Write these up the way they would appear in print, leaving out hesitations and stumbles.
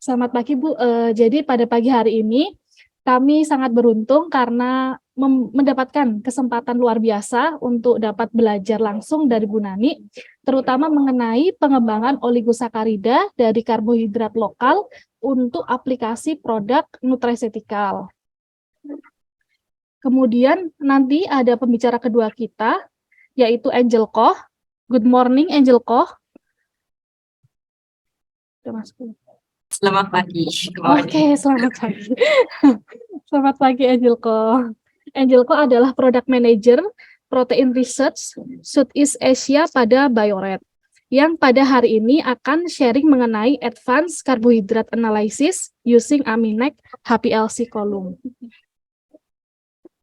Selamat pagi Bu. Jadi pada pagi hari ini kami sangat beruntung karena mendapatkan kesempatan luar biasa untuk dapat belajar langsung dari Bu Nani, terutama mengenai pengembangan oligosakarida dari karbohidrat lokal untuk aplikasi produk nutraceutical. Kemudian nanti ada pembicara kedua kita, yaitu Angel Koh. Good morning, Angel Koh. Selamat pagi. Oke, selamat pagi. Selamat pagi, Angelko. Angelko adalah Product Manager Protein Research Southeast Asia pada Bio-Rad, yang pada hari ini akan sharing mengenai Advanced Carbohydrate Analysis using Aminec HPLC column.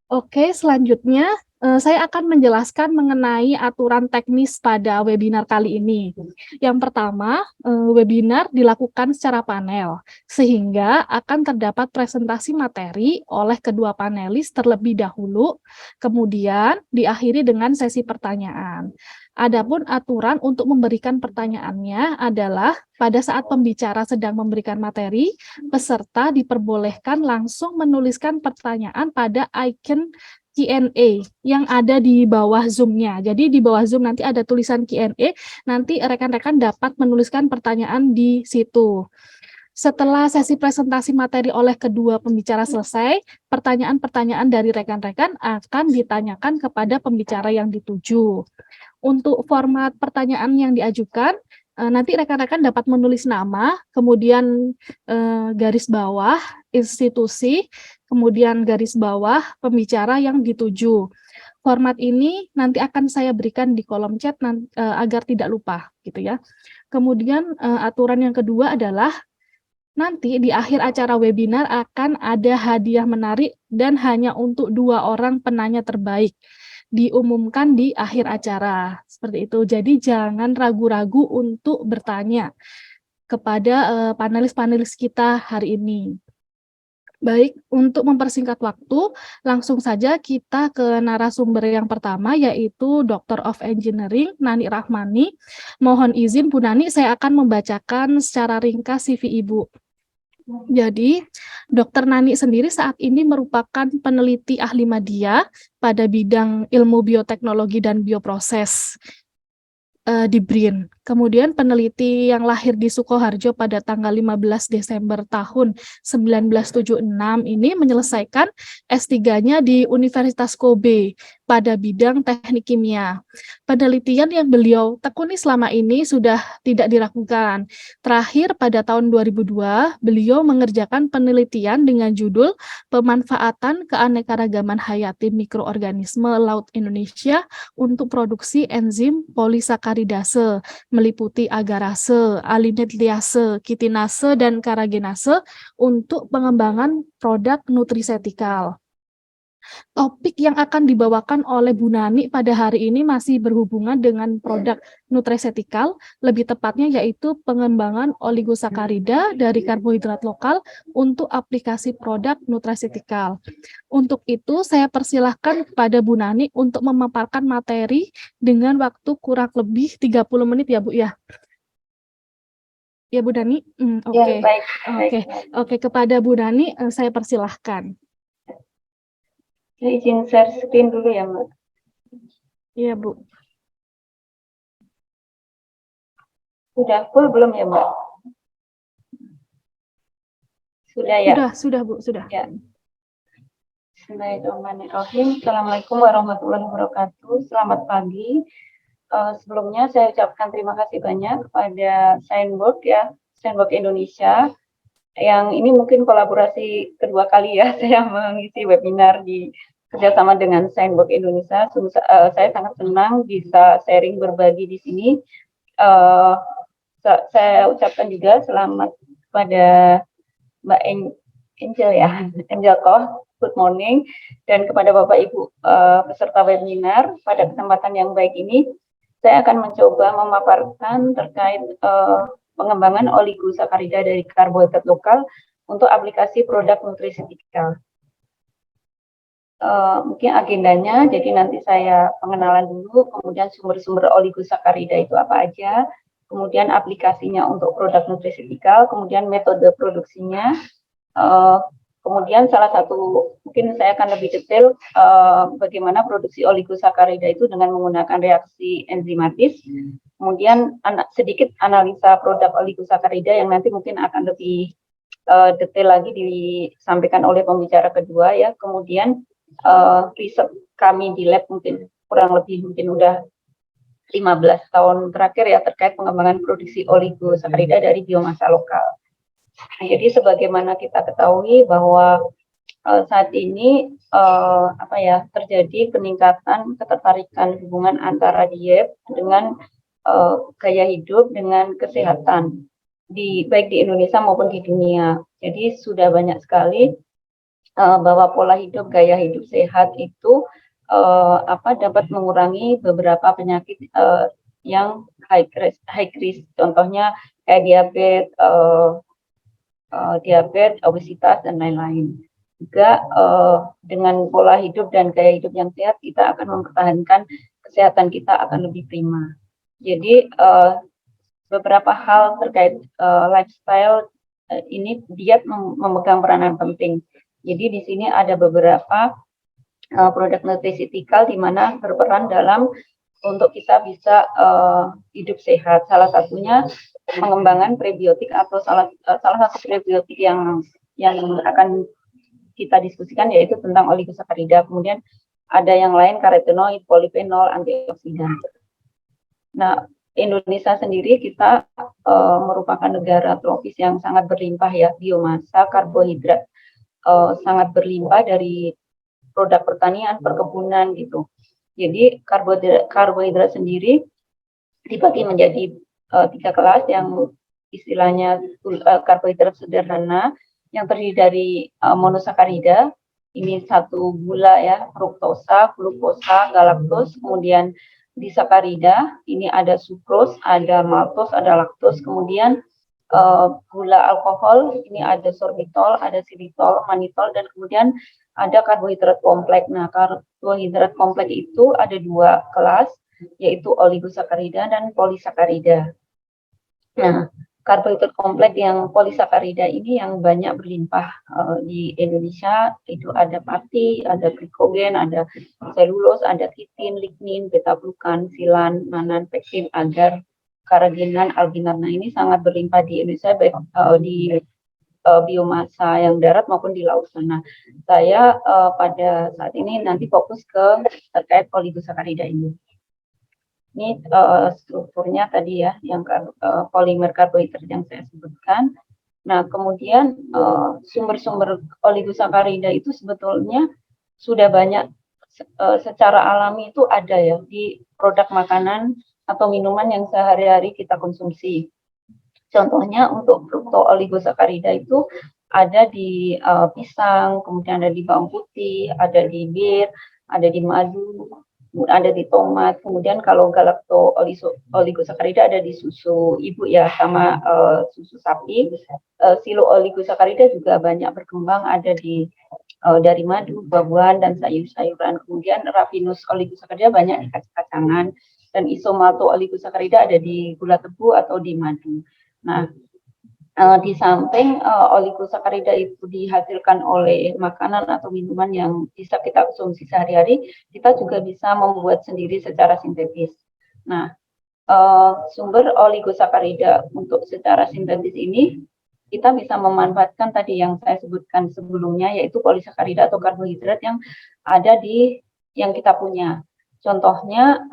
Oke, selanjutnya saya akan menjelaskan mengenai aturan teknis pada webinar kali ini. Yang pertama, webinar dilakukan secara panel, sehingga akan terdapat presentasi materi oleh kedua panelis terlebih dahulu, kemudian diakhiri dengan sesi pertanyaan. Adapun aturan untuk memberikan pertanyaannya adalah pada saat pembicara sedang memberikan materi, peserta diperbolehkan langsung menuliskan pertanyaan pada icon Q&A yang ada di bawah Zoom-nya. Jadi di bawah Zoom nanti ada tulisan Q&A, nanti rekan-rekan dapat menuliskan pertanyaan di situ. Setelah sesi presentasi materi oleh kedua pembicara selesai, pertanyaan-pertanyaan dari rekan-rekan akan ditanyakan kepada pembicara yang dituju. Untuk format pertanyaan yang diajukan, nanti rekan-rekan dapat menulis nama, kemudian garis bawah institusi, kemudian garis bawah pembicara yang dituju. Format ini nanti akan saya berikan di kolom chat agar tidak lupa, gitu ya. Kemudian aturan yang kedua adalah nanti di akhir acara webinar akan ada hadiah menarik dan hanya untuk 2 orang penanya terbaik. Diumumkan di akhir acara, seperti itu. Jadi jangan ragu-ragu untuk bertanya kepada panelis-panelis kita hari ini. Baik, untuk mempersingkat waktu, langsung saja kita ke narasumber yang pertama, yaitu Doctor of Engineering, Nani Rahmani. Mohon izin Bu Nani, saya akan membacakan secara ringkas CV Ibu. Jadi, Dr. Nani sendiri saat ini merupakan peneliti ahli media pada bidang ilmu bioteknologi dan bioproses di BRIN. Kemudian peneliti yang lahir di Sukoharjo pada tanggal 15 Desember tahun 1976 ini menyelesaikan S3-nya di Universitas Kobe pada bidang teknik kimia. Penelitian yang beliau tekuni selama ini sudah tidak diragukan. Terakhir pada tahun 2002, beliau mengerjakan penelitian dengan judul Pemanfaatan Keanekaragaman Hayati Mikroorganisme Laut Indonesia untuk produksi enzim polisakaridase, meliputi agarase, alinetilase, kitinase, dan karagenase untuk pengembangan produk nutrisetikal. Topik yang akan dibawakan oleh Bu Nani pada hari ini masih berhubungan dengan produk nutraceutical, lebih tepatnya yaitu pengembangan oligosakarida dari karbohidrat lokal untuk aplikasi produk nutraceutical. Untuk itu, saya persilahkan kepada Bu Nani untuk memaparkan materi dengan waktu kurang lebih 30 menit ya Bu ya. Ya Bu Nani? Oke. Ya, baik. Oke, kepada Bu Nani saya persilahkan. Saya izin share screen dulu ya, Mbak. Iya, Bu. Sudah full belum ya, Mbak? Sudah ya? Sudah, Bu, sudah. Ya. Bismillahirrahmanirrahim. Assalamualaikum warahmatullahi wabarakatuh. Selamat pagi. Sebelumnya saya ucapkan terima kasih banyak kepada Signboard ya, Signboard Indonesia. Yang ini mungkin kolaborasi kedua kali ya saya mengisi webinar di kerjasama dengan Signboard Indonesia. Saya sangat senang bisa sharing berbagi di sini. Saya ucapkan juga selamat kepada Mbak Angel ya, Angel Koh, good morning, dan kepada Bapak Ibu peserta webinar. Pada kesempatan yang baik ini, saya akan mencoba memaparkan terkait pengembangan oligosakarida dari karbohidrat lokal untuk aplikasi produk nutraceutical. Mungkin agendanya, jadi nanti saya pengenalan dulu, kemudian sumber-sumber oligosakarida itu apa aja, kemudian aplikasinya untuk produk nutraceutical, kemudian metode produksinya, kemudian salah satu mungkin saya akan lebih detail bagaimana produksi oligosakarida itu dengan menggunakan reaksi enzimatis. Kemudian sedikit analisa produk oligosakarida yang nanti mungkin akan lebih detail lagi disampaikan oleh pembicara kedua ya. Kemudian riset kami di lab mungkin kurang lebih mungkin udah 15 tahun terakhir ya terkait pengembangan produksi oligosakarida dari biomasa lokal. Nah, jadi sebagaimana kita ketahui bahwa saat ini terjadi peningkatan ketertarikan hubungan antara diet dengan gaya hidup dengan kesehatan baik di Indonesia maupun di dunia. Jadi sudah banyak sekali bahwa pola hidup gaya hidup sehat itu dapat mengurangi beberapa penyakit yang high risk, contohnya kayak diabetes, obesitas dan lain-lain. Juga dengan pola hidup dan gaya hidup yang sehat kita akan mempertahankan kesehatan kita akan lebih prima. Jadi beberapa hal terkait lifestyle ini diet memegang peranan penting. Jadi di sini ada beberapa produk nutraceutical di mana berperan dalam untuk kita bisa hidup sehat. Salah satunya pengembangan prebiotik atau salah satu prebiotik yang akan kita diskusikan yaitu tentang oligosakarida. Kemudian ada yang lain karotenoid, polifenol, antioksidan. Nah, Indonesia sendiri kita merupakan negara tropis yang sangat berlimpah ya biomasa, karbohidrat sangat berlimpah dari produk pertanian, perkebunan gitu. Jadi karbohidrat sendiri dibagi menjadi 3 kelas yang istilahnya karbohidrat sederhana yang terdiri dari monosakarida. Ini satu gula ya, fruktosa, glukosa, galaktos, kemudian disakarida, ini ada sukros, ada maltos, ada laktos, kemudian gula alkohol, ini ada sorbitol, ada xilitol, manitol, dan kemudian ada karbohidrat kompleks. Nah, karbohidrat kompleks itu ada 2 kelas, yaitu oligosakarida dan polisakarida. Nah, karbohidrat kompleks yang polisakarida ini yang banyak berlimpah di Indonesia, itu ada pati, ada glikogen, ada selulose, ada kitin, lignin, beta-glukan, silan, nanan, pektin, agar, karaginan, alginan. Nah, ini sangat berlimpah di Indonesia baik di biomasa yang darat maupun di laut sana. Saya pada saat ini nanti fokus ke terkait oligosakarida ini. Ini strukturnya tadi ya, yang polimer karbohidrat yang saya sebutkan. Nah, kemudian sumber-sumber oligosakarida itu sebetulnya sudah banyak secara alami itu ada ya di produk makanan atau minuman yang sehari-hari kita konsumsi. Contohnya untuk frukto-oligosakarida itu ada di pisang, kemudian ada di bawang putih, ada di bir, ada di madu, ada di tomat. Kemudian kalau galakto-oligosakarida ada di susu ibu ya, sama susu sapi. Silo-oligosakarida juga banyak berkembang, ada di dari madu, buah-buahan, dan sayur-sayuran. Kemudian raffinus oligosakarida banyak di kacang-kacangan, dan isomalto-oligosakarida ada di gula tebu atau di madu. Nah, di samping oligosakarida itu dihasilkan oleh makanan atau minuman yang bisa kita konsumsi sehari-hari, kita juga bisa membuat sendiri secara sintetis. Nah, sumber oligosakarida untuk secara sintetis ini kita bisa memanfaatkan tadi yang saya sebutkan sebelumnya, yaitu polisakarida atau karbohidrat yang ada di yang kita punya. Contohnya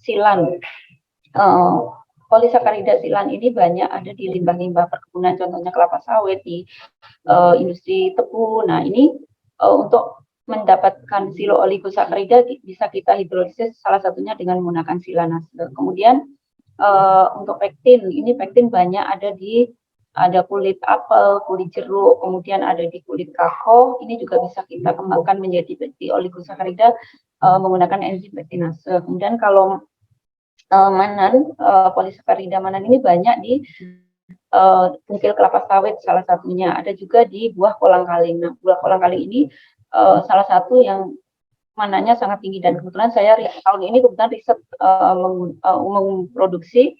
silan. Polisakarida silan ini banyak ada di limbah-limbah perkebunan, contohnya kelapa sawit, di industri tebu. Nah, ini untuk mendapatkan silo oligosakarida bisa kita hidrolisis salah satunya dengan menggunakan silanase. Kemudian untuk pektin, ini pektin banyak ada kulit apel, kulit jeruk, kemudian ada di kulit kakao. Ini juga bisa kita kembangkan menjadi oligosakarida menggunakan enzim pektinase. Kemudian kalau manan, polisakarida manan ini banyak di tungkil kelapa sawit salah satunya, ada juga di buah kolang-kaling. Nah, buah kolang-kaling ini salah satu yang mananya sangat tinggi, dan kebetulan saya tahun ini kebetulan riset memproduksi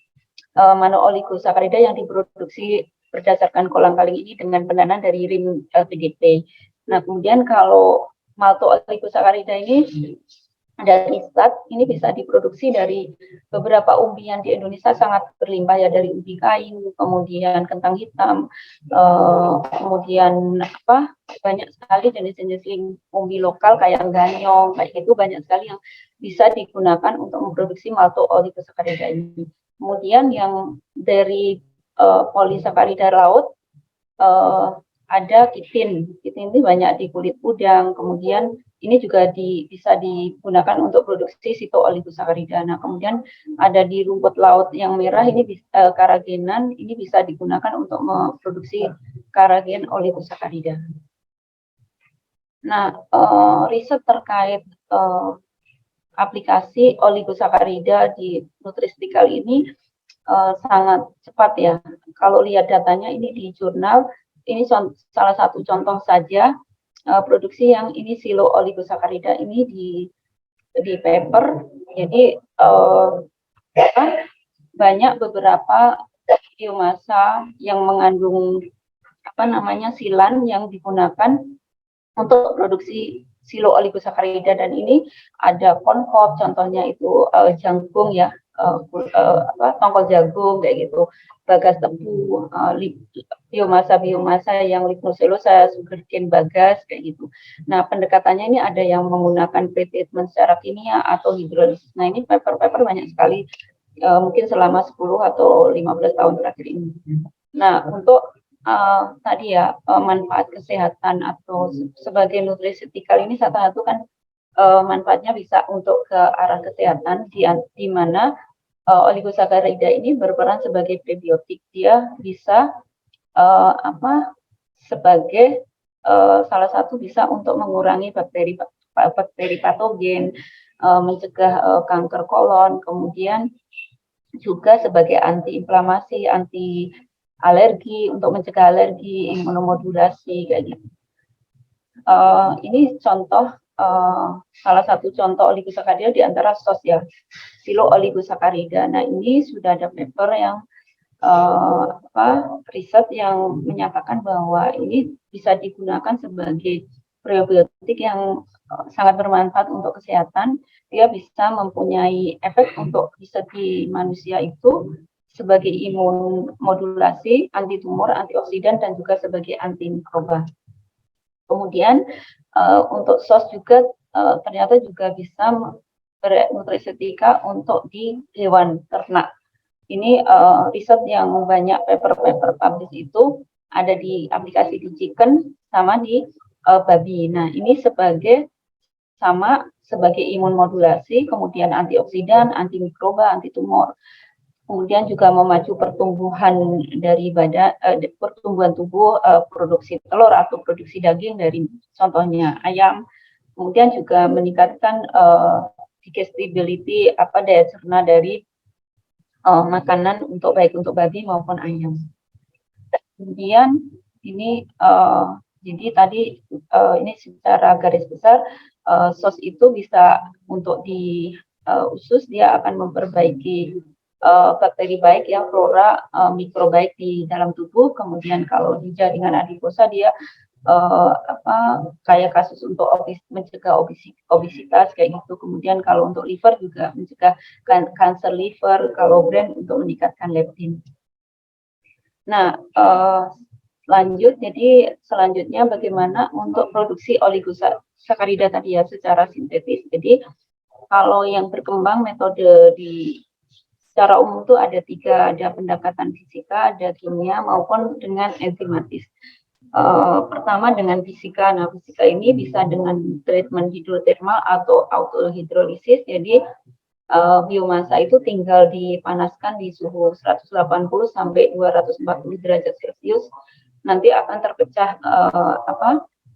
monooligosakarida yang diproduksi berdasarkan kolang-kaling ini dengan pendanaan dari RIM PDP. Nah, kemudian kalau maltooligosakarida ini dari start ini bisa diproduksi dari beberapa umbian di Indonesia sangat berlimpah ya, dari umbi kayu, kemudian kentang hitam, kemudian banyak sekali jenis-jenis umbi lokal kayak ganyong kayak gitu, banyak sekali yang bisa digunakan untuk memproduksi maltooligosakarida ini. Kemudian yang dari polisakarida laut ada kitin ini banyak di kulit udang, kemudian ini juga bisa digunakan untuk produksi sitooligosakarida. Nah, kemudian ada di rumput laut yang merah ini karagenan, ini bisa digunakan untuk memproduksi karagen oligosakarida. Nah, riset terkait aplikasi oligosakarida di nutristikal ini sangat cepat ya. Kalau lihat datanya ini di jurnal, ini salah satu contoh saja produksi yang ini silo oligosakarida ini di paper. Jadi banyak beberapa biomasa yang mengandung silan yang digunakan untuk produksi silo oligosakarida, dan ini ada konvop, contohnya itu jagung ya, tongkol jagung kayak gitu, bagas tebu, biomasa yang lignoselulosa, sugarcane bagas kayak gitu. Nah, pendekatannya ini ada yang menggunakan pretreatment secara kimia atau hidrolisis. Nah, ini paper-paper banyak sekali, mungkin selama 10 atau 15 tahun terakhir ini. Nah, untuk tadi ya manfaat kesehatan atau sebagai nutrisetikal ini satu kan manfaatnya bisa untuk ke arah kesehatan, di mana oligosakarida ini berperan sebagai prebiotik. Dia bisa sebagai salah satu bisa untuk mengurangi bakteri patogen, mencegah kanker kolon, kemudian juga sebagai antiinflamasi, anti alergi, untuk mencegah alergi, imunomodulasi kayak gitu. Ini contoh salah satu contoh oligosakarida di antara sos ya, silo oligosakarida. Nah, ini sudah ada paper yang riset yang menyatakan bahwa ini bisa digunakan sebagai probiotik yang sangat bermanfaat untuk kesehatan. Dia bisa mempunyai efek untuk di segi manusia itu sebagai imun modulasi, anti tumor, antioksidan, dan juga sebagai anti mikroba. Kemudian untuk sos juga ternyata juga bisa bernutrisetika untuk di hewan ternak. Ini riset yang banyak paper-paper publish itu ada di aplikasi di chicken sama di babi. Nah, ini sebagai imun modulasi, kemudian antioksidan, anti mikroba, anti tumor. Kemudian juga memacu pertumbuhan dari pertumbuhan tubuh, produksi telur atau produksi daging dari contohnya ayam. Kemudian juga meningkatkan digestibility daya cerna dari makanan baik untuk babi maupun ayam. Kemudian ini jadi tadi ini secara garis besar sos itu bisa untuk di usus dia akan memperbaiki bakteri baik ya, flora mikrobaik di dalam tubuh. Kemudian kalau di jaringan adiposa dia kayak kasus untuk mencegah obesitas kayak gitu. Kemudian kalau untuk liver juga mencegah kanker liver, kalau brain untuk meningkatkan leptin. Nah, jadi selanjutnya bagaimana untuk produksi oligosakarida tadi ya secara sintetis. Jadi kalau yang berkembang metode secara umum itu ada 3, ada pendekatan fisika, ada kimia, maupun dengan enzimatis. Pertama dengan fisika. Nah, fisika ini bisa dengan treatment hidrotermal atau autohidrolisis. Jadi biomasa itu tinggal dipanaskan di suhu 180 sampai 240 derajat Celcius. Nanti akan terpecah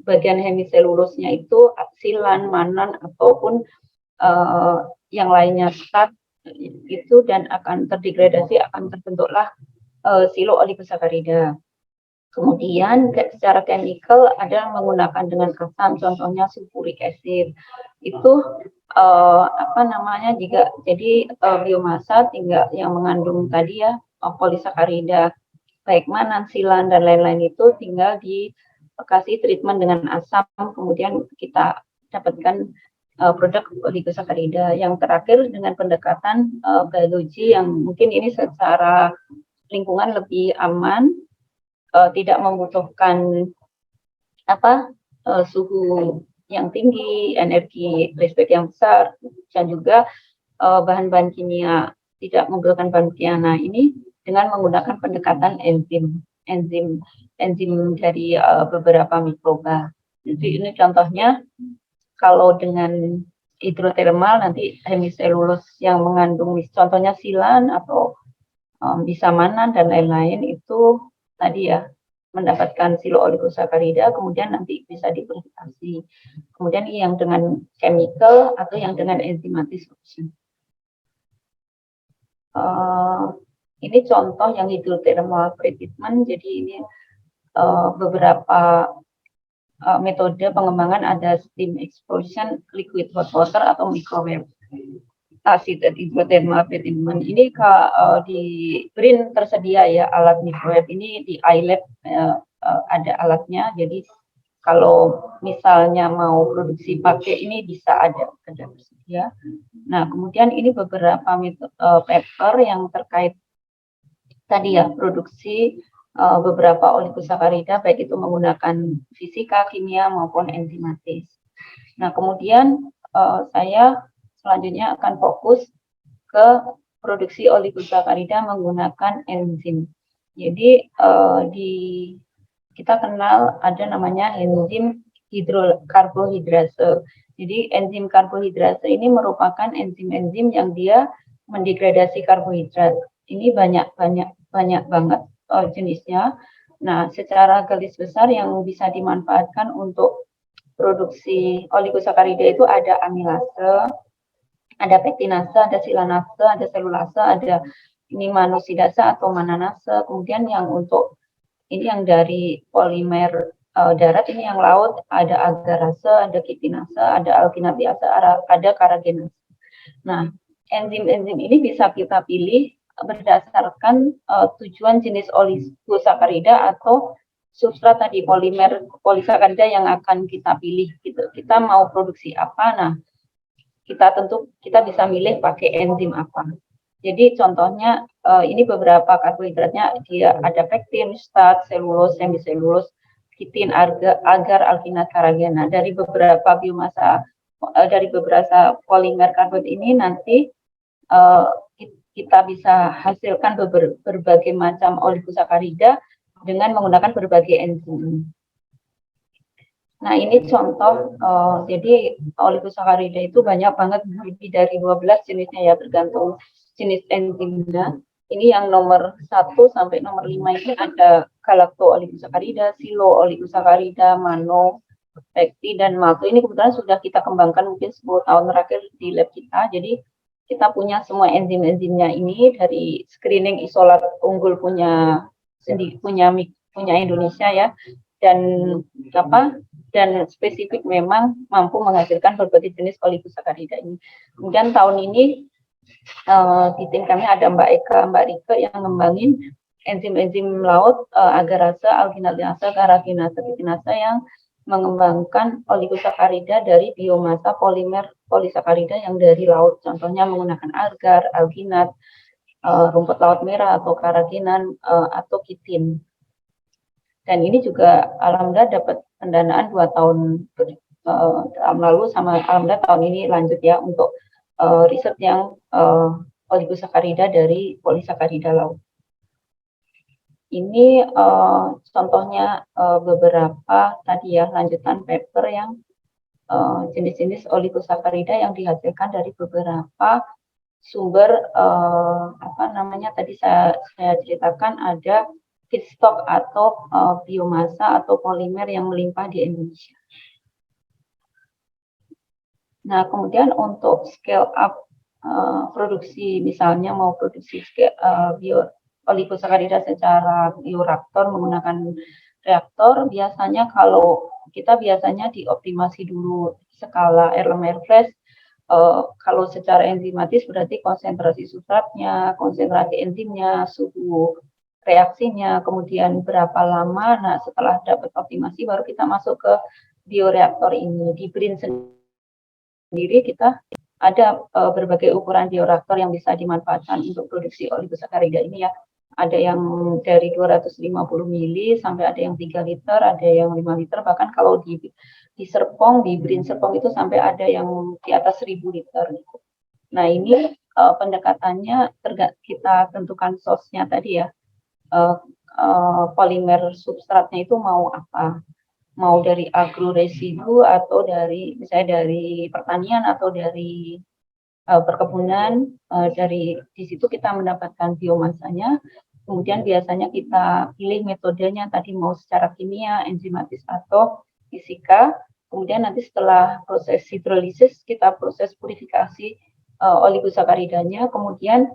bagian hemiselulosnya itu silan, manan, ataupun yang lainnya stat itu, dan akan terdegradasi, akan terbentuklah silo oligosakarida. Kemudian secara chemical ada menggunakan dengan asam, contohnya sulfuric acid. Itu jika jadi biomasa tinggal yang mengandung tadi ya polisakarida baik mannan, silan dan lain-lain itu tinggal dikasih treatment dengan asam, kemudian kita dapatkan produk oligosakarida. Yang terakhir dengan pendekatan biologi yang mungkin ini secara lingkungan lebih aman, tidak membutuhkan suhu yang tinggi, energi listrik yang besar, dan juga bahan-bahan kimia, tidak membutuhkan bahan kimia. Nah, ini dengan menggunakan pendekatan enzim dari beberapa mikroba. Jadi ini contohnya, kalau dengan hidrotermal nanti hemiselulus yang mengandung contohnya silan atau bisa mannan dan lain-lain itu tadi ya mendapatkan silo-oligosakarida, kemudian nanti bisa dipurifikasi. Kemudian yang dengan chemical atau yang dengan enzimatis. Ini contoh yang hidrothermal pretreatment. Jadi ini beberapa metode pengembangan, ada steam explosion, liquid hot water atau microwave acid hidrothermal pretreatment. Ini di BRIN tersedia ya alat microwave ini, di iLab ada alatnya. Jadi kalau misalnya mau produksi pakai ini bisa ada tersedia. Nah, kemudian ini beberapa paper yang terkait tadi ya produksi beberapa oligosakarida, baik itu menggunakan fisika, kimia maupun enzimatis. Nah, kemudian saya selanjutnya akan fokus ke produksi oligosakarida menggunakan enzim. Jadi kita kenal ada namanya enzim hidrokarbohidrase. Jadi enzim karbohidrase ini merupakan enzim-enzim yang dia mendegradasi karbohidrat. Ini banyak banget jenisnya. Nah, secara garis besar yang bisa dimanfaatkan untuk produksi oligosakarida itu ada amilase, ada pektinase, ada silanase, ada selulase, ada ini manosidase atau mannanase. Kemudian yang untuk ini yang dari polimer darat, ini yang laut, ada agarase, ada kitinase, ada alginatiase, ada karagenase. Nah, enzim-enzim ini bisa kita pilih berdasarkan tujuan jenis oligosakarida atau substrat tadi, polimer polisakarida yang akan kita pilih gitu. Kita mau produksi apa? Nah, kita bisa milih pakai enzim apa. Jadi contohnya ini beberapa karbohidratnya, dia ada pektin, start, selulose, hemiselulose, kitin, agar, alginat, karagena. Dari beberapa biomasa, dari beberapa polimer karbohidrat ini nanti kita bisa hasilkan berbagai macam oligosakarida dengan menggunakan berbagai enzim. Nah, ini contoh, jadi oligosakarida itu banyak banget, lebih dari 12 jenisnya ya, tergantung jenis enzimnya. Ini yang nomor 1 sampai nomor 5 ini ada galacto oligosakarida, silo oligosakarida, mano, pekti, dan malto. Ini kebetulan sudah kita kembangkan mungkin 10 tahun terakhir di lab kita. Jadi kita punya semua enzim-enzimnya ini dari screening isolat unggul punya Indonesia ya, dan spesifik memang mampu menghasilkan berbagai jenis oligosakarida ini. Kemudian tahun ini di tim kami ada Mbak Eka, Mbak Rike yang ngembangin enzim-enzim laut, agarase, alginatase, karagenase, kitinase yang mengembangkan oligosakarida dari biomasa polimer polisakarida yang dari laut. Contohnya menggunakan agar, alginat, rumput laut merah atau karagenan atau kitin. Dan ini juga alhamdulillah dapat pendanaan 2 tahun lalu, sama alhamdulillah tahun ini lanjut ya untuk riset yang oligosakarida dari polisakarida laut. Ini contohnya beberapa tadi ya lanjutan paper yang jenis-jenis oligosakarida yang dihasilkan dari beberapa sumber tadi saya ceritakan, ada feedstock atau biomasa atau polimer yang melimpah di Indonesia. Nah, kemudian untuk scale up produksi, misalnya mau produksi oligosakarida secara bioreaktor menggunakan reaktor, biasanya kalau kita biasanya dioptimasi dulu skala Erlenmeyer Flash Kalau secara enzimatis berarti konsentrasi substratnya, konsentrasi enzimnya, suhu reaksinya, kemudian berapa lama. Nah, setelah dapat optimasi baru kita masuk ke bioreaktor ini. Di BRIN sendiri kita ada berbagai ukuran bioreaktor yang bisa dimanfaatkan untuk produksi oligosakarida ini ya. Ada yang dari 250 mili sampai ada yang 3 liter, ada yang 5 liter, bahkan kalau di Serpong, di BRIN Serpong itu sampai ada yang di atas 1000 liter. Nah, ini pendekatannya kita tentukan source-nya tadi ya. Polimer substratnya itu mau apa? Mau dari agroresidu atau dari misalnya dari pertanian atau dari perkebunan. Dari di situ kita mendapatkan biomasanya. Kemudian biasanya kita pilih metodenya tadi mau secara kimia, enzimatis atau fisika. Kemudian nanti setelah proses hidrolisis kita proses purifikasi oligosakaridanya. Kemudian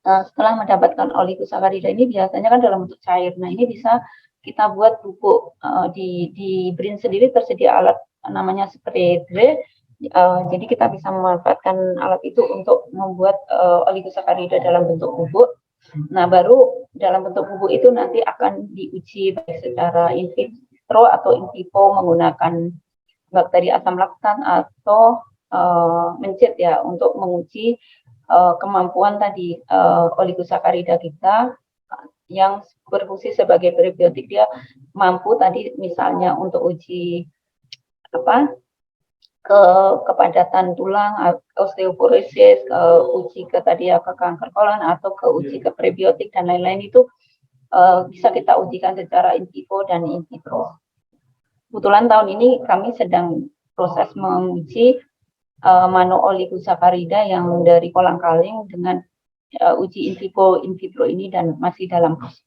setelah mendapatkan oligosakarida ini biasanya kan dalam bentuk cair. Nah, ini bisa kita buat bubuk. Di BRIN sendiri tersedia alat namanya spray dry. Jadi kita bisa memanfaatkan alat itu untuk membuat oligosakarida dalam bentuk bubuk. Nah, baru dalam bentuk bubuk itu nanti akan diuji baik secara in vitro atau in vivo menggunakan bakteri asam laktat atau mencit ya untuk menguji kemampuan tadi oligosakarida kita yang berfungsi sebagai prebiotik. Dia mampu tadi misalnya untuk uji kepadatan tulang, osteoporosis, uji ke tadi ya ke kanker kolon atau ke uji ke prebiotik dan lain-lain itu bisa kita ujikan secara in vivo dan in vitro. Kebetulan tahun ini kami sedang proses menguji monooligosakarida yang dari kolang-kaling dengan uji in vivo in vitro ini dan masih dalam proses.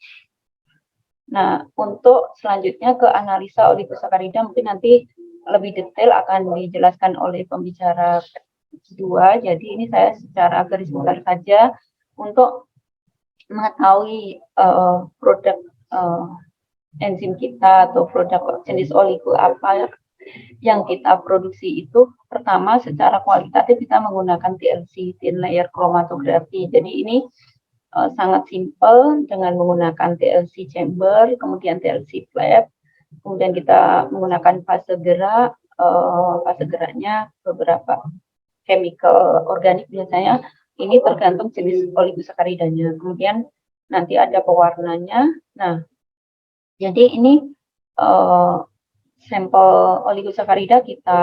Nah, untuk selanjutnya ke analisa oligosakarida mungkin nanti lebih detail akan dijelaskan oleh pembicara kedua. Jadi ini saya secara garis besar saja untuk mengetahui produk enzim kita atau produk jenis oligo apa yang kita produksi itu. Pertama, secara kualitatif kita menggunakan TLC, thin layer chromatografi. Jadi ini sangat simpel dengan menggunakan TLC chamber, kemudian TLC flap, kemudian kita menggunakan fase gerak. Fase geraknya beberapa chemical organik biasanya. Ini tergantung jenis oligosakaridanya. Kemudian nanti ada pewarnanya. Nah, jadi ini sampel oligosakarida kita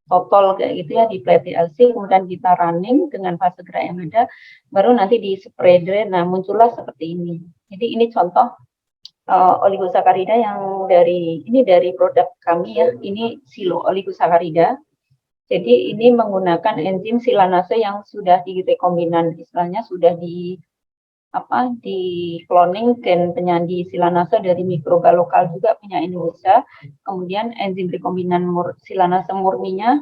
totol kayak gitu ya di plate TLC, kemudian kita running dengan fase gerak yang ada, baru nanti di spray dry. Nah, muncullah seperti ini. Jadi ini contoh oligosakarida yang dari produk kami ya. Ini silo oligosakarida. Jadi ini menggunakan enzim silanase yang sudah direkombinan, istilahnya sudah di cloning gen penyandi silanase dari mikroba lokal juga punya Indonesia. Kemudian enzim rekombinan silanase murninya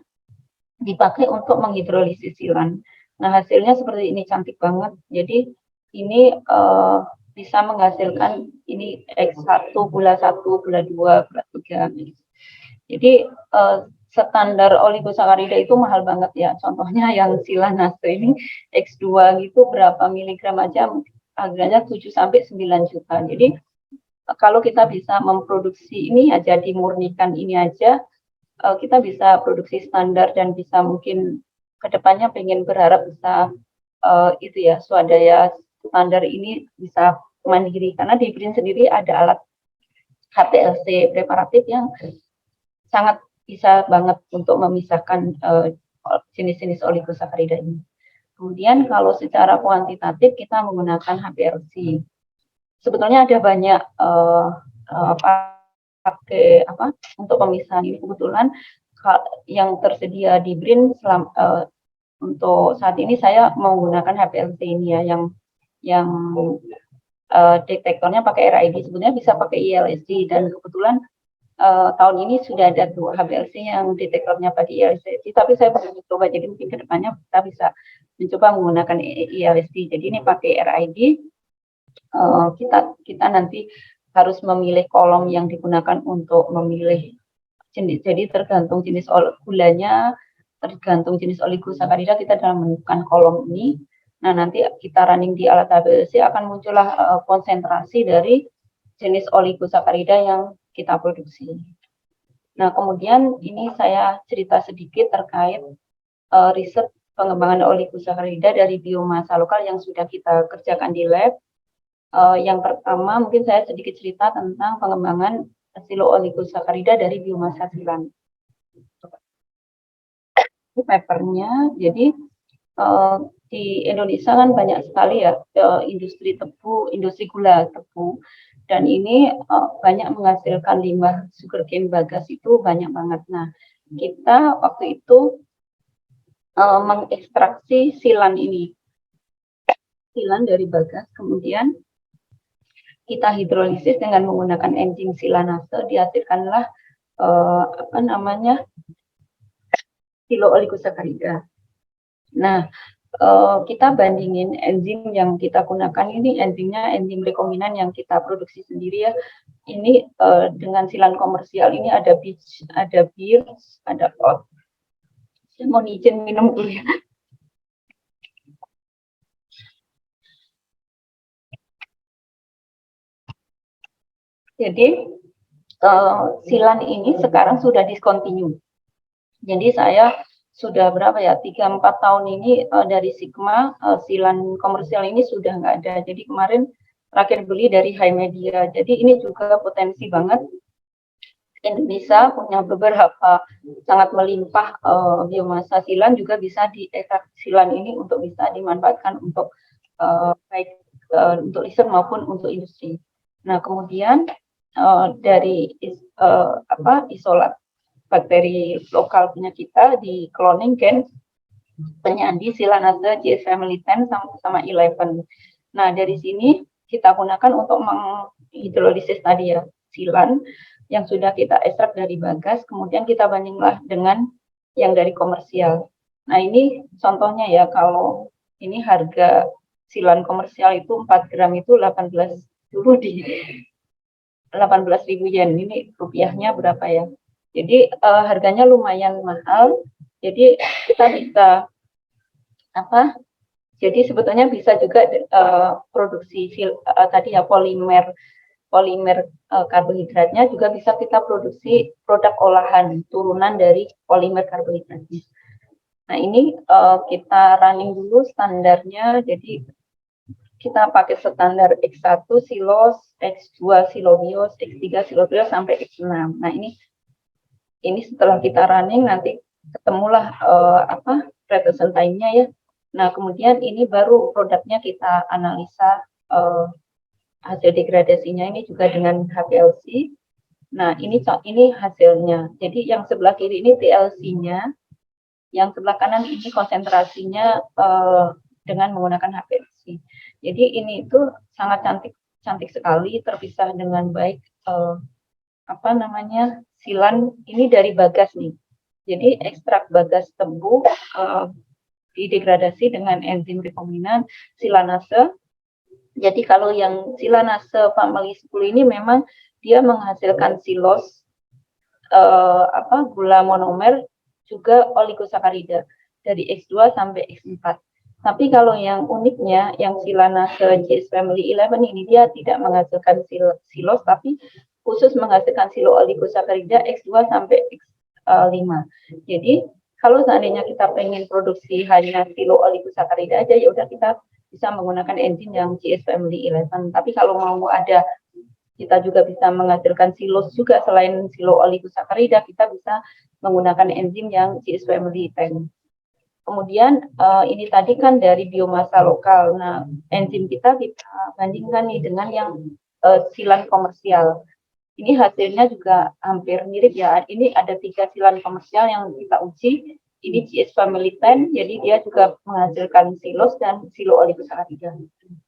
dipakai untuk menghidrolisis silan. Nah, hasilnya seperti ini, cantik banget. Jadi ini bisa menghasilkan ini X1, gula 1, gula 2, gula 3. Jadi standar oligosakarida itu mahal banget ya. Contohnya yang silanase ini X2 gitu berapa miligram aja harganya 7 sampai 9 juta. Jadi kalau kita bisa memproduksi ini aja, dimurnikan ini aja, kita bisa produksi standar dan bisa mungkin kedepannya pengen berharap bisa itu ya swadaya standar ini bisa mandiri, karena di BRIN sendiri ada alat HPLC preparatif yang sangat bisa banget untuk memisahkan jenis-jenis oligosakarida ini. Kemudian kalau secara kuantitatif kita menggunakan HPLC. Sebetulnya ada banyak untuk pemisahan ini. Kebetulan yang tersedia di BRIN untuk saat ini saya menggunakan HPLC ini ya, yang detektornya pakai RID. Sebetulnya bisa pakai ILSD dan kebetulan tahun ini sudah ada 2 HPLC yang detektornya pakai ILSD, tapi saya belum mencoba, jadi mungkin kedepannya kita bisa mencoba menggunakan ILSD. Jadi ini pakai RID. Kita nanti harus memilih kolom yang digunakan untuk memilih jenis. Jadi tergantung jenis gulanya, tergantung jenis oligosakarida kita dalam menentukan kolom ini. Nah, nanti kita running di alat HPLC akan muncullah konsentrasi dari jenis oligosakarida yang kita produksi. Nah, kemudian ini saya cerita sedikit terkait riset pengembangan oligosakarida dari biomasa lokal yang sudah kita kerjakan di lab. Yang pertama, mungkin saya sedikit cerita tentang pengembangan silo oligosakarida dari biomasa silan. Ini papernya, jadi di Indonesia kan banyak sekali ya industri tebu, industri gula tebu, dan ini banyak menghasilkan limbah sugarcane bagas itu banyak banget. Nah, kita waktu itu mengekstraksi silan ini, silan dari bagas, kemudian kita hidrolisis dengan menggunakan enzim silanase, dihasilkanlah apa namanya silo oligosakarida. Nah, kita bandingin enzim yang kita gunakan ini, enzimnya enzim rekombinan yang kita produksi sendiri ya. Ini dengan silan komersial ini ada beach, ada beer, ada oat. Saya mau izin minum dulu ya. Jadi silan ini sekarang sudah discontinue. Jadi saya sudah berapa ya 3-4 tahun ini dari Sigma silan komersial ini sudah nggak ada. Jadi kemarin terakhir beli dari High Media. Jadi ini juga potensi banget. Indonesia punya beberapa sangat melimpah biomasa silan, juga bisa diekstrak silan ini untuk bisa dimanfaatkan untuk baik untuk riset maupun untuk industri. Nah, kemudian dari isolat bakteri lokal punya kita di cloning gen penyandi silanase GS Family 10 sama 11. Nah, dari sini kita gunakan untuk menghidrolisis tadi ya silan yang sudah kita ekstrak dari bagas, kemudian kita bandinglah dengan yang dari komersial. Nah, ini contohnya ya, kalau ini harga silan komersial itu 4 gram itu 18 dulu di 18.000 yen. Ini rupiahnya berapa ya? Jadi harganya lumayan mahal. Jadi kita bisa apa? Jadi sebetulnya bisa juga produksi tadi ya polimer karbohidratnya juga bisa kita produksi produk olahan turunan dari polimer karbohidratnya. Nah, ini kita running dulu standarnya. Jadi kita pakai standar X1 silos, X2 silobios, X3 silobios sampai X6. Nah, ini setelah kita running nanti ketemulah retention time-nya ya. Nah, kemudian ini baru produknya kita analisa hasil degradasinya ini juga dengan HPLC. Nah, ini hasilnya. Jadi yang sebelah kiri ini TLC-nya, yang sebelah kanan ini konsentrasinya dengan menggunakan HPLC. Jadi ini itu sangat cantik sekali, terpisah dengan baik silan ini dari bagas nih. Jadi ekstrak bagas tebu didegradasi dengan enzim rekombinan silanase. Jadi kalau yang silanase family 10 ini memang dia menghasilkan silos gula monomer juga oligosakarida dari X2 sampai X4. Tapi kalau yang uniknya yang silanase GS Family 11 ini dia tidak menghasilkan silos tapi khusus menghasilkan silo oligosakarida X2 sampai X5. Jadi kalau seandainya kita pengen produksi hanya silo oligosakarida aja, ya udah kita bisa menggunakan enzim yang GS Family 11. Tapi kalau mau ada, kita juga bisa menghasilkan silos juga selain silo oligosakarida, kita bisa menggunakan enzim yang GS Family 10. Kemudian ini tadi kan dari biomasa lokal. Nah, enzim kita bandingkan nih dengan yang silan komersial. Ini hasilnya juga hampir mirip ya. Ini ada 3 silan komersial yang kita uji. Ini GS Family 10, jadi dia juga menghasilkan silos dan silo oligosakarida.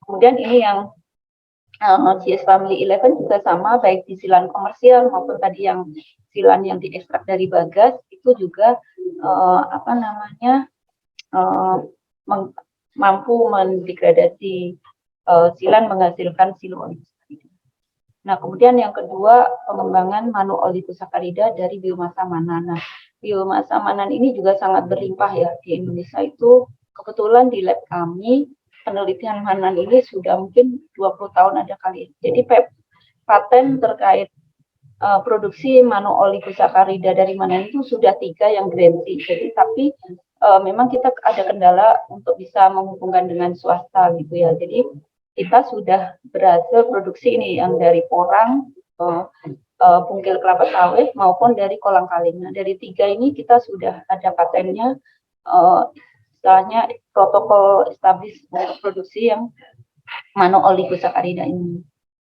Kemudian ini yang GS Family 11 juga sama, baik di silan komersial maupun tadi yang silan yang diekstrak dari bagas, itu juga mampu mendegradasi silan menghasilkan silo oligosakarida. Nah, kemudian yang kedua, pengembangan monooligosakarida dari biomasa Manan. Nah, biomasa Manan ini juga sangat berlimpah ya di Indonesia itu. Kebetulan di lab kami penelitian Manan ini sudah mungkin 20 tahun ada kali. Jadi paten terkait produksi monooligosakarida dari Manan itu sudah 3 yang granti. Jadi tapi memang kita ada kendala untuk bisa menghubungkan dengan swasta gitu ya. Jadi kita sudah berhasil produksi ini yang dari porang, pungkil kelapa sawit maupun dari kolang kaling. Nah, dari 3 ini kita sudah ada patennya, istilahnya protokol establis untuk produksi yang monooligosakarida ini.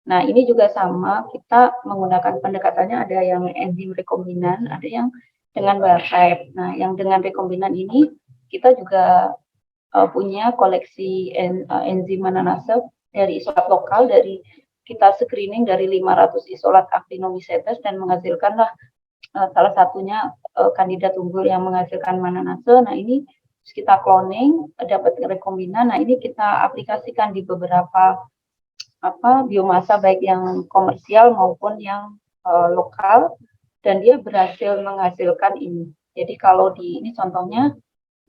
Nah, ini juga sama, kita menggunakan pendekatannya ada yang enzim rekombinan, ada yang dengan wild type. Nah, yang dengan rekombinan ini kita juga punya koleksi enzim mananase dari isolat lokal, dari kita screening dari 500 isolat actinomycetes dan menghasilkanlah salah satunya kandidat unggul yang menghasilkan mananase. Nah, ini kita cloning, dapat rekombinan. Nah, ini kita aplikasikan di beberapa biomasa baik yang komersial maupun yang lokal, dan dia berhasil menghasilkan ini. Jadi kalau di ini contohnya,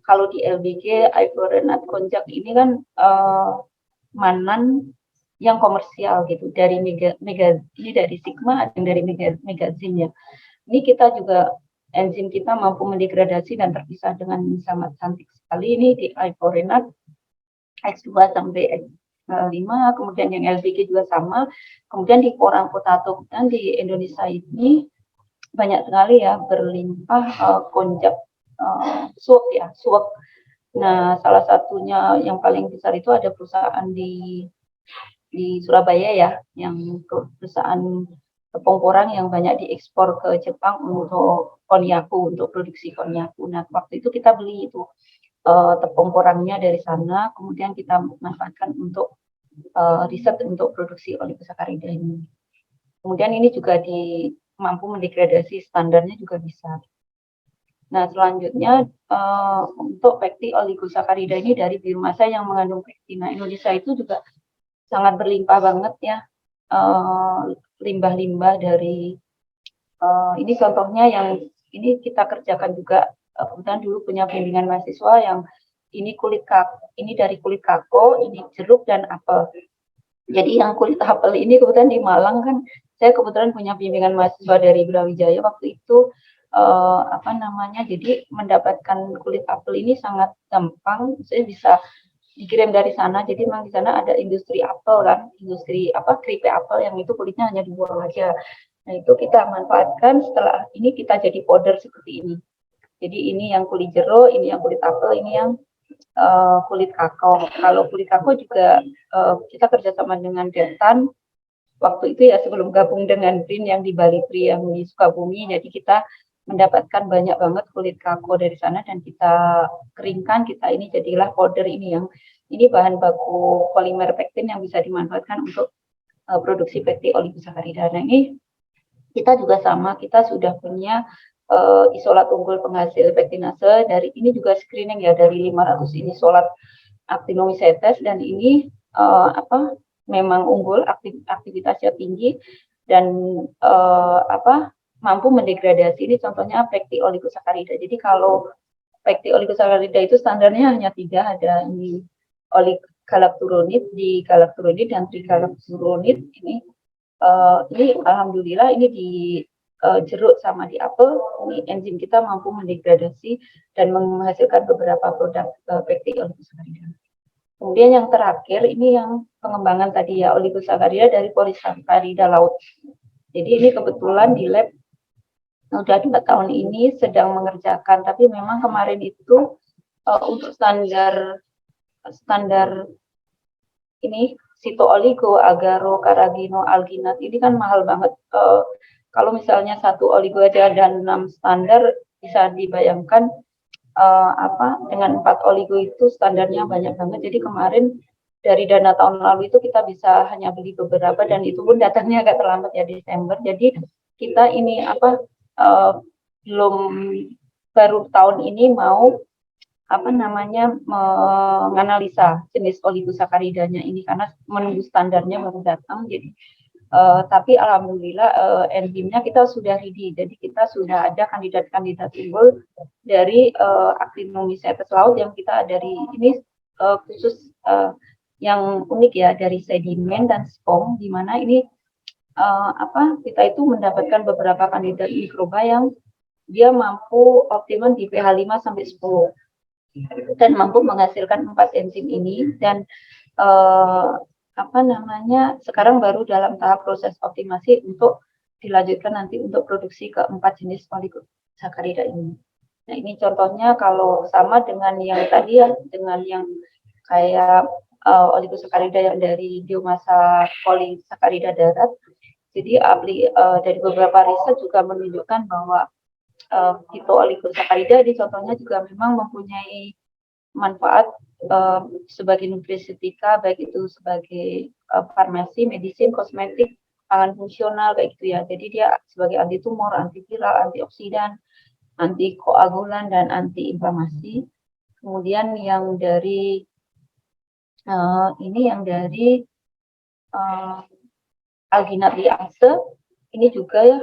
kalau di LBG Ivorenat Konjac ini kan Manan yang komersial gitu, dari ini dari Sigma, ada yang dari Megazin ya. Ini kita juga enzim kita mampu mendegradasi dan terpisah dengan sangat cantik sekali ini di Ivorenat X2 sampai X5, kemudian yang LBG juga sama. Kemudian di porang potato dan di Indonesia ini banyak sekali ya, berlimpah konjak suwak ya, suwak. Nah, salah satunya yang paling besar itu ada perusahaan di Surabaya ya, yang perusahaan tepung porang yang banyak diekspor ke Jepang untuk konyaku, untuk produksi konyaku. Nah, waktu itu kita beli itu tepung porangnya dari sana, kemudian kita manfaatkan untuk riset untuk produksi oligosakarida ini. Kemudian ini juga mampu mendegradasi, standarnya juga bisa. Nah, selanjutnya untuk pekti oligosakarida ini dari biomasa yang mengandung pektin. Nah, Indonesia itu juga sangat berlimpah banget ya, limbah-limbah dari ini contohnya yang ini kita kerjakan juga. Kemudian dulu punya bimbingan mahasiswa yang ini ini dari kulit kako, ini jeruk dan apel. Jadi yang kulit apel ini kebetulan di Malang kan, saya kebetulan punya bimbingan mahasiswa dari Brawijaya waktu itu, jadi mendapatkan kulit apel ini sangat gampang, saya bisa dikirim dari sana. Jadi memang di sana ada industri apel kan, industri keripik apel yang itu kulitnya hanya dibuang aja. Nah, itu kita manfaatkan, setelah ini kita jadi powder seperti ini. Jadi ini yang kulit jeruk, ini yang kulit apel, ini yang kulit kakao. Kalau kulit kakao juga kita kerjasama dengan Detan. Waktu itu ya sebelum gabung dengan BRIN yang di Bali Pri yang di Sukabumi, jadi kita mendapatkan banyak banget kulit kakao dari sana dan kita keringkan, kita ini jadilah powder ini yang ini bahan baku polimer pektin yang bisa dimanfaatkan untuk produksi pektin oligosakarida. Nah, ini kita juga sama, kita sudah punya isolat unggul penghasil pektinase, dari ini juga screening ya, dari 500 ini isolat actinomycetes, dan ini memang unggul, aktivitasnya tinggi dan mampu mendegradasi. Ini contohnya pektin oligosakarida. Jadi kalau pektin oligosakarida itu standarnya hanya 3, ada ini galacturonid, digalacturonid dan trigalacturonid. Ini alhamdulillah ini di jeruk sama di apel, ini enzim kita mampu mendegradasi dan menghasilkan beberapa produk pektin oligosakarida. Kemudian yang terakhir ini yang pengembangan tadi ya, oligosakarida dari polisakarida laut. Jadi ini kebetulan di lab udah 2 tahun ini sedang mengerjakan, tapi memang kemarin itu untuk standar ini sitooligo, agaro, carragino, alginat ini kan mahal banget. Kalau misalnya satu oligo aja ada 6 standar, bisa dibayangkan dengan 4 oligo itu standarnya banyak banget. Jadi kemarin dari dana tahun lalu itu kita bisa hanya beli beberapa, dan itu pun datangnya agak terlambat ya, Desember. Jadi kita ini belum, baru tahun ini mau menganalisa jenis oligosacaridanya ini karena menunggu standarnya baru datang. Jadi Tapi alhamdulillah enzimnya kita sudah ready, jadi kita sudah ada kandidat-kandidat unggul dari Actinomycetes laut yang kita dari ini khusus yang unik ya, dari sedimen dan sponge, di mana ini kita itu mendapatkan beberapa kandidat mikroba yang dia mampu optimum di pH 5 sampai 10 dan mampu menghasilkan 4 enzim ini, dan sekarang baru dalam tahap proses optimasi untuk dilanjutkan nanti untuk produksi keempat jenis oligosakarida ini. Nah, ini contohnya kalau sama dengan yang tadi ya, dengan yang kayak oligosakarida yang dari biomasa polisakarida darat. Jadi dari beberapa riset juga menunjukkan bahwa oligosakarida ini contohnya juga memang mempunyai manfaat sebagai nutrisitika, baik itu sebagai farmasi, medicine, kosmetik, pangan fungsional kayak gitu ya. Jadi dia sebagai anti tumor, antiviral, antioksidan, anti koagulan, dan anti inflamasi. Kemudian yang dari alginat liase ini juga ya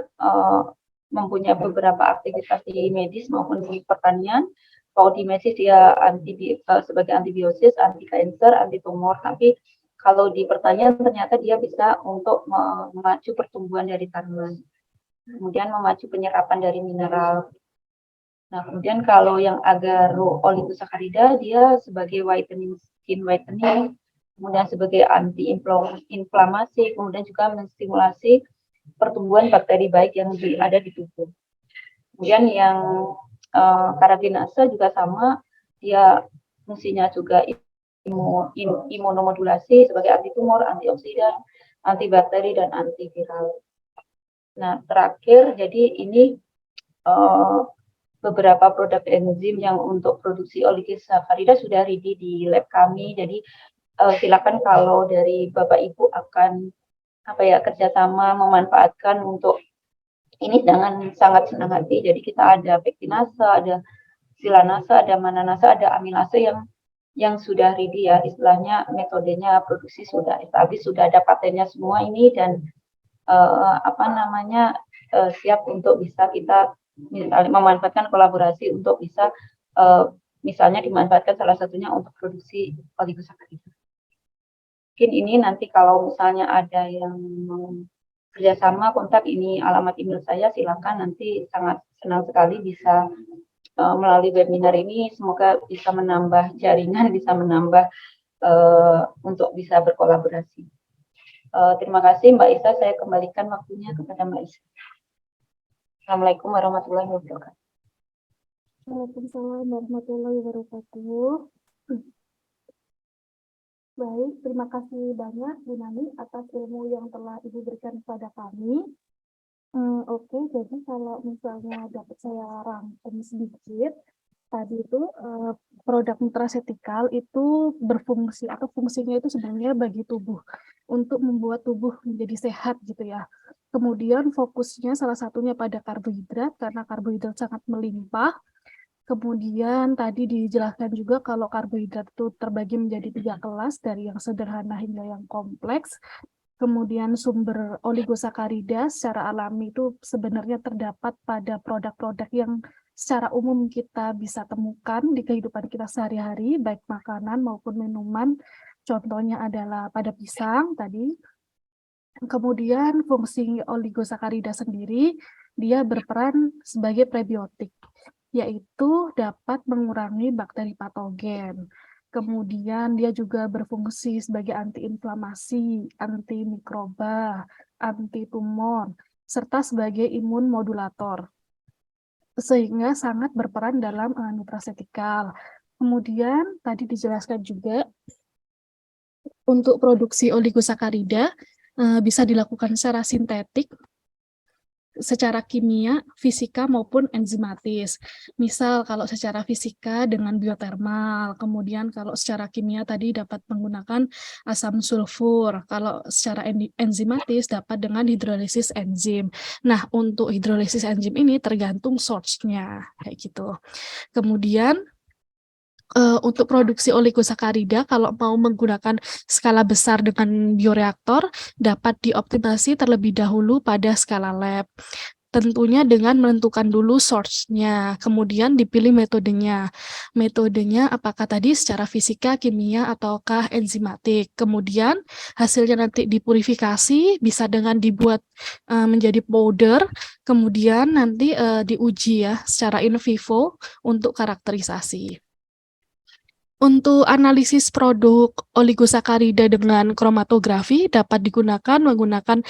mempunyai beberapa aktivitas di medis maupun di pertanian. Kalau di medis dia sebagai antibiosis, anti kanker, anti tumor, tapi kalau di pertanian ternyata dia bisa untuk memacu pertumbuhan dari tanaman, kemudian memacu penyerapan dari mineral. Nah, kemudian kalau yang agar oligosakarida dia sebagai whitening, skin whitening, kemudian sebagai anti-inflamasi, kemudian juga menstimulasi pertumbuhan bakteri baik yang ada di tubuh. Kemudian yang karatinase juga sama, dia fungsinya juga imunomodulasi sebagai anti tumor, antioksidan, antibakteri, dan antiviral. Nah, terakhir, jadi ini beberapa produk enzim yang untuk produksi oligosakarida sudah ready di lab kami. Jadi silakan kalau dari Bapak Ibu akan kerjasama memanfaatkan untuk ini dengan sangat senang hati. Jadi kita ada pektinase, ada silanase, ada mananase, ada amilase yang sudah ready ya, istilahnya metodenya produksi sudah established, sudah ada patennya semua ini, dan siap untuk bisa kita misalnya memanfaatkan kolaborasi untuk bisa misalnya dimanfaatkan salah satunya untuk produksi oligosakarida. Mungkin ini nanti kalau misalnya ada yang mau kerjasama, kontak ini alamat email saya, silakan, nanti sangat senang sekali bisa melalui webinar ini, semoga bisa menambah jaringan, bisa menambah untuk bisa berkolaborasi. Terima kasih Mbak Isa, saya kembalikan waktunya kepada Mbak Isa. Assalamualaikum warahmatullahi wabarakatuh. Waalaikumsalam warahmatullahi wabarakatuh. Baik, terima kasih banyak Bu Nani atas ilmu yang telah Ibu berikan kepada kami. Oke, jadi kalau misalnya dapat saya rangkum sedikit, tadi itu produk nutraceutical itu berfungsi atau fungsinya itu sebenarnya bagi tubuh untuk membuat tubuh menjadi sehat gitu ya. Kemudian fokusnya salah satunya pada karbohidrat karena karbohidrat sangat melimpah. Kemudian tadi dijelaskan juga kalau karbohidrat itu terbagi menjadi 3 kelas, dari yang sederhana hingga yang kompleks. Kemudian sumber oligosakarida secara alami itu sebenarnya terdapat pada produk-produk yang secara umum kita bisa temukan di kehidupan kita sehari-hari, baik makanan maupun minuman. Contohnya adalah pada pisang tadi. Kemudian fungsi oligosakarida sendiri, dia berperan sebagai prebiotik, yaitu dapat mengurangi bakteri patogen. Kemudian dia juga berfungsi sebagai antiinflamasi, antimikroba, anti tumor, serta sebagai imun modulator, sehingga sangat berperan dalam nutraceutical. Kemudian tadi dijelaskan juga untuk produksi oligosakarida bisa dilakukan secara sintetik, secara kimia, fisika, maupun enzimatis. Misal kalau secara fisika dengan biotermal, kemudian kalau secara kimia tadi dapat menggunakan asam sulfur, kalau secara enzimatis dapat dengan hidrolisis enzim. Nah, untuk hidrolisis enzim ini tergantung source-nya, kayak gitu. Kemudian Untuk produksi oligosakarida kalau mau menggunakan skala besar dengan bioreaktor dapat dioptimasi terlebih dahulu pada skala lab. Tentunya dengan menentukan dulu source-nya, kemudian dipilih metodenya. Metodenya apakah tadi secara fisika, kimia, ataukah enzimatik. Kemudian hasilnya nanti dipurifikasi, bisa dengan dibuat menjadi powder, kemudian nanti diuji ya secara in vivo untuk karakterisasi. Untuk analisis produk oligosakarida dengan kromatografi dapat digunakan menggunakan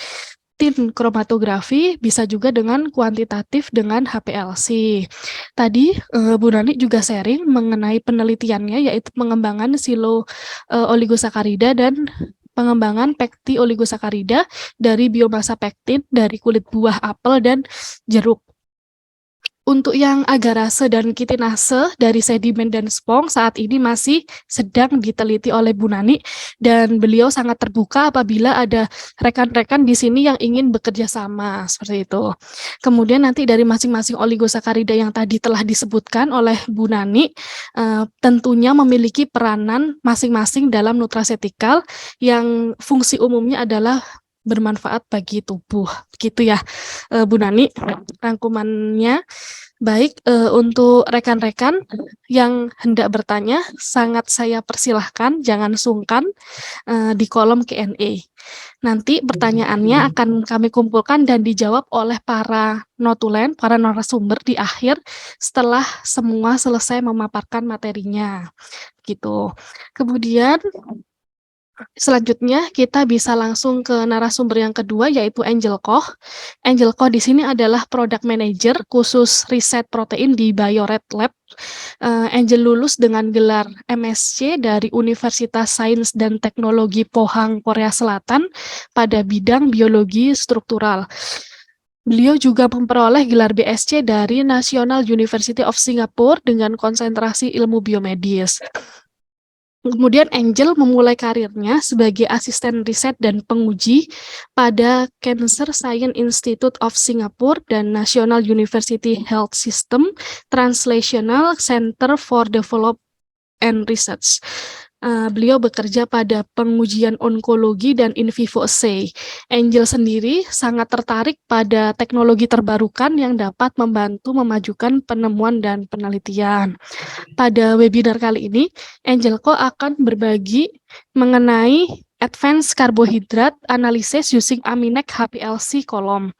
tim kromatografi, bisa juga dengan kuantitatif dengan HPLC. Tadi Bu Nani juga sharing mengenai penelitiannya yaitu pengembangan silo oligosakarida dan pengembangan pekti oligosakarida dari biomasa pektin dari kulit buah apel dan jeruk. Untuk yang agarase dan kitinase dari sedimen dan spong saat ini masih sedang diteliti oleh Bu Nani dan beliau sangat terbuka apabila ada rekan-rekan di sini yang ingin bekerja sama seperti itu. Kemudian nanti dari masing-masing oligosakarida yang tadi telah disebutkan oleh Bu Nani tentunya memiliki peranan masing-masing dalam nutrasetikal yang fungsi umumnya adalah bermanfaat bagi tubuh. Gitu ya Bu Nani rangkumannya. Baik, untuk rekan-rekan yang hendak bertanya, sangat saya persilahkan, jangan sungkan di kolom Q&A. Nanti pertanyaannya akan kami kumpulkan dan dijawab oleh para notulen, para narasumber di akhir setelah semua selesai memaparkan materinya. Gitu. Kemudian selanjutnya kita bisa langsung ke narasumber yang kedua yaitu Angel Koh. Angel Koh di sini adalah product manager khusus riset protein di Bioret Lab. Angel lulus dengan gelar MSc dari Universitas Sains dan Teknologi Pohang, Korea Selatan pada bidang biologi struktural. Beliau juga memperoleh gelar BSc dari National University of Singapore dengan konsentrasi ilmu biomedis. Kemudian Angel memulai karirnya sebagai asisten riset dan penguji pada Cancer Science Institute of Singapore dan National University Health System Translational Center for Development and Research. Beliau bekerja pada pengujian onkologi dan in vivo assay. Angel sendiri sangat tertarik pada teknologi terbarukan yang dapat membantu memajukan penemuan dan penelitian. Pada webinar kali ini, Angel Koh akan berbagi mengenai advanced carbohydrate analysis using Aminec HPLC column.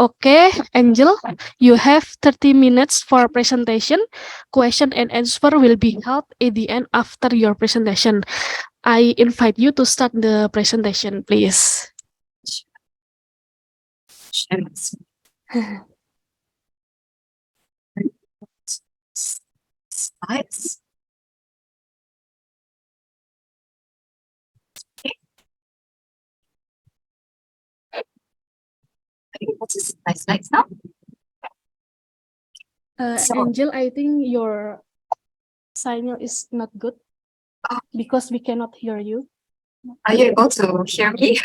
Okay, Angel, you have 30 minutes for presentation. Question and answer will be held at the end after your presentation. I invite you to start the presentation, please. Slides. What is my slides now? Angel, I think your signal is not good because we cannot hear you. Are you able to hear me?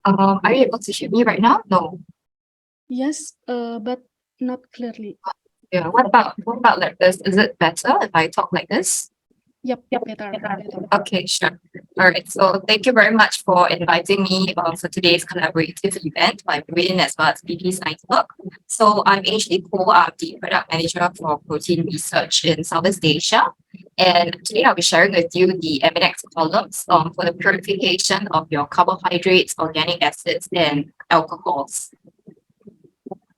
Are you able to hear me right now? No. Yes, but not clearly. Yeah. What about like this? Is it better if I talk like this? Yep, better. Okay, sure. All right. So thank you very much for inviting me for today's collaborative event by Brain as well as BP Science Work. So I'm Ashley Koh. I'm the product manager for protein research in Southeast Asia. And today I'll be sharing with you the Aminec columns for the purification of your carbohydrates, organic acids, and alcohols.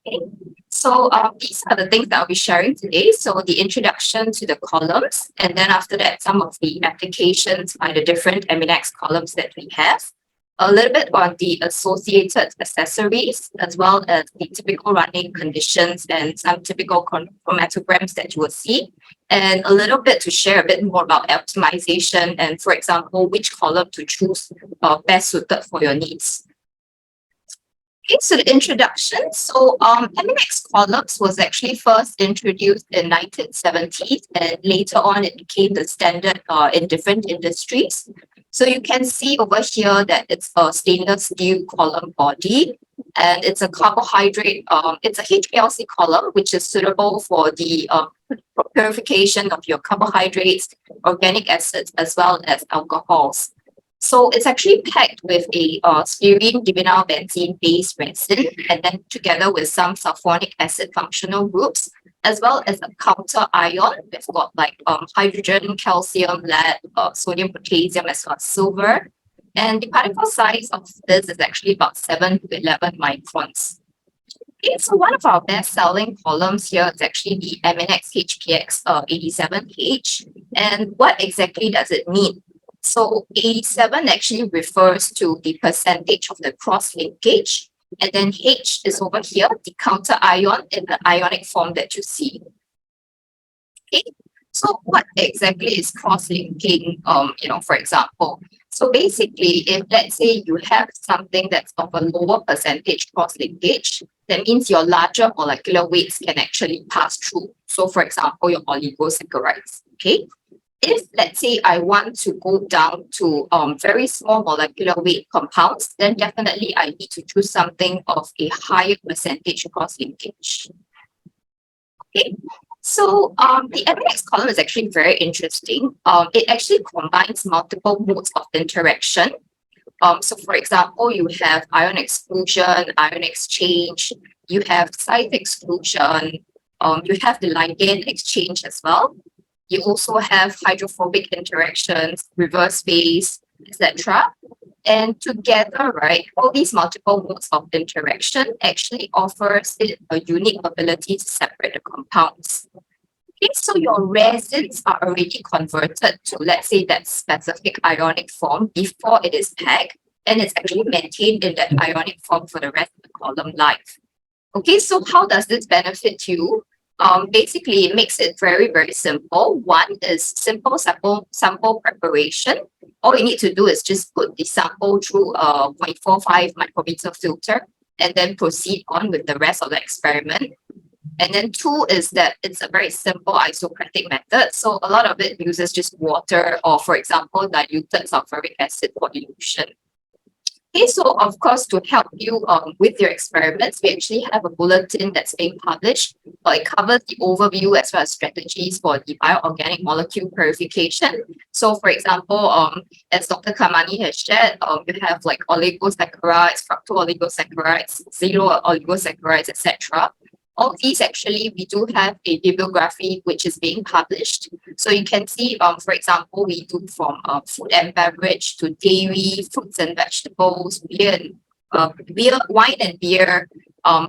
Okay. So these are the things that I'll be sharing today. So the introduction to the columns, and then after that, some of the applications by the different Aminec columns that we have. A little bit on the associated accessories, as well as the typical running conditions and some typical chromatograms that you will see. And a little bit to share a bit more about optimization and, for example, which column to choose best suited for your needs. Okay, so the introduction. So Aminec columns was actually first introduced in 1970s, and later on it became the standard in different industries. So you can see over here that it's a stainless steel column body, and it's a carbohydrate, it's a HPLC column, which is suitable for the purification of your carbohydrates, organic acids, as well as alcohols. So it's actually packed with a styrene divinyl benzene based resin, and then together with some sulfonic acid functional groups, as well as a counter ion. We've got like hydrogen, calcium, lead, sodium, potassium, as well as silver. And the particle size of this is actually about 7 to 11 microns. Okay, so one of our best-selling columns here is actually the MNX HPX 87H. And what exactly does it mean? So 87 actually refers to the percentage of the cross-linkage, and then H is over here, the counter ion in the ionic form that you see. Okay, so what exactly is cross-linking, for example? So basically, if let's say you have something that's of a lower percentage cross-linkage, that means your larger molecular weights can actually pass through. So for example, your oligosaccharides, okay? If let's say I want to go down to very small molecular weight compounds, then definitely I need to choose something of a higher percentage cross-linkage. Okay, so the MNX column is actually very interesting. It actually combines multiple modes of interaction. So for example, you have ion exclusion, ion exchange, you have site exclusion, you have the ligand exchange as well. You also have hydrophobic interactions, reverse phase, etc. And together, right, all these multiple modes of interaction actually offers it a unique ability to separate the compounds. Okay, so your resins are already converted to, let's say, that specific ionic form before it is packed, and it's actually maintained in that ionic form for the rest of the column life. Okay, so how does this benefit you? Basically, it makes it very, very simple. One is simple sample preparation. All you need to do is just put the sample through a 0.45 micrometer filter and then proceed on with the rest of the experiment. And then two is that it's a very simple isocratic method. So a lot of it uses just water or, for example, diluted sulfuric acid for dilution. Okay, so of course, to help you with your experiments, we actually have a bulletin that's being published. It covers the overview as well as strategies for the bioorganic molecule purification. So for example, as Dr. Kamani has shared, you have like oligosaccharides, fructooligosaccharides, zero oligosaccharides, etc. All these actually, we do have a bibliography which is being published. So you can see, for example, we do from food and beverage to dairy, fruits and vegetables, wine and beer,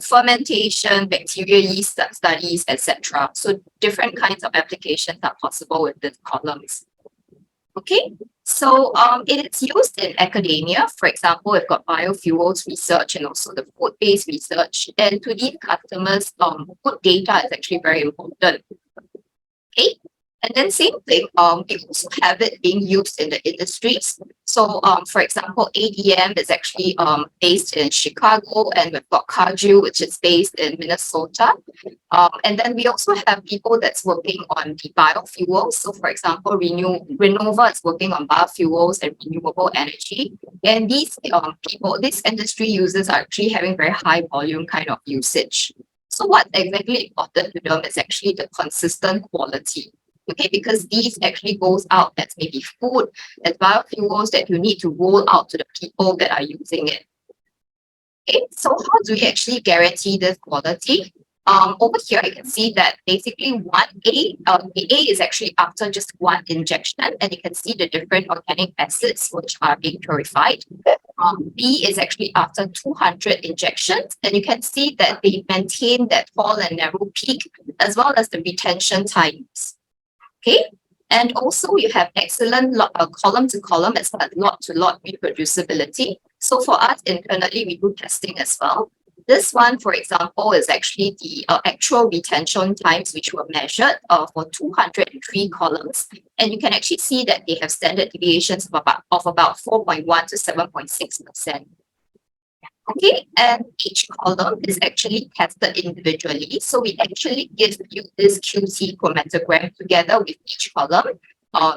fermentation, bacterial yeast studies, etc. So different kinds of applications are possible with these columns. Okay, so it's used in academia. For example, we've got biofuels research and also the food-based research. And to these customers, food data is actually very important. Okay, and then same thing, we also have it being used in the industries. So for example, ADM is actually based in Chicago, and we've got Cargill, which is based in Minnesota. And then we also have people that's working on the biofuels. So for example, Renova is working on biofuels and renewable energy. And these people, this industry users are actually having very high volume kind of usage. So what exactly important to them is actually the consistent quality. Okay, because these actually goes out as maybe food, as biofuels that you need to roll out to the people that are using it. Okay, so how do we actually guarantee this quality? Over here, I can see that basically the A is actually after just one injection, and you can see the different organic acids which are being purified. B is actually after 200 injections, and you can see that they maintain that tall and narrow peak as well as the retention times. Okay, and also you have excellent column to column as well as lot to lot reproducibility. So for us internally, we do testing as well. This one, for example, is actually the actual retention times which were measured for 203 columns. And you can actually see that they have standard deviations of about 4.1 to 7.6%. Okay, and each column is actually tested individually. So we actually give you this QC chromatogram together with each column.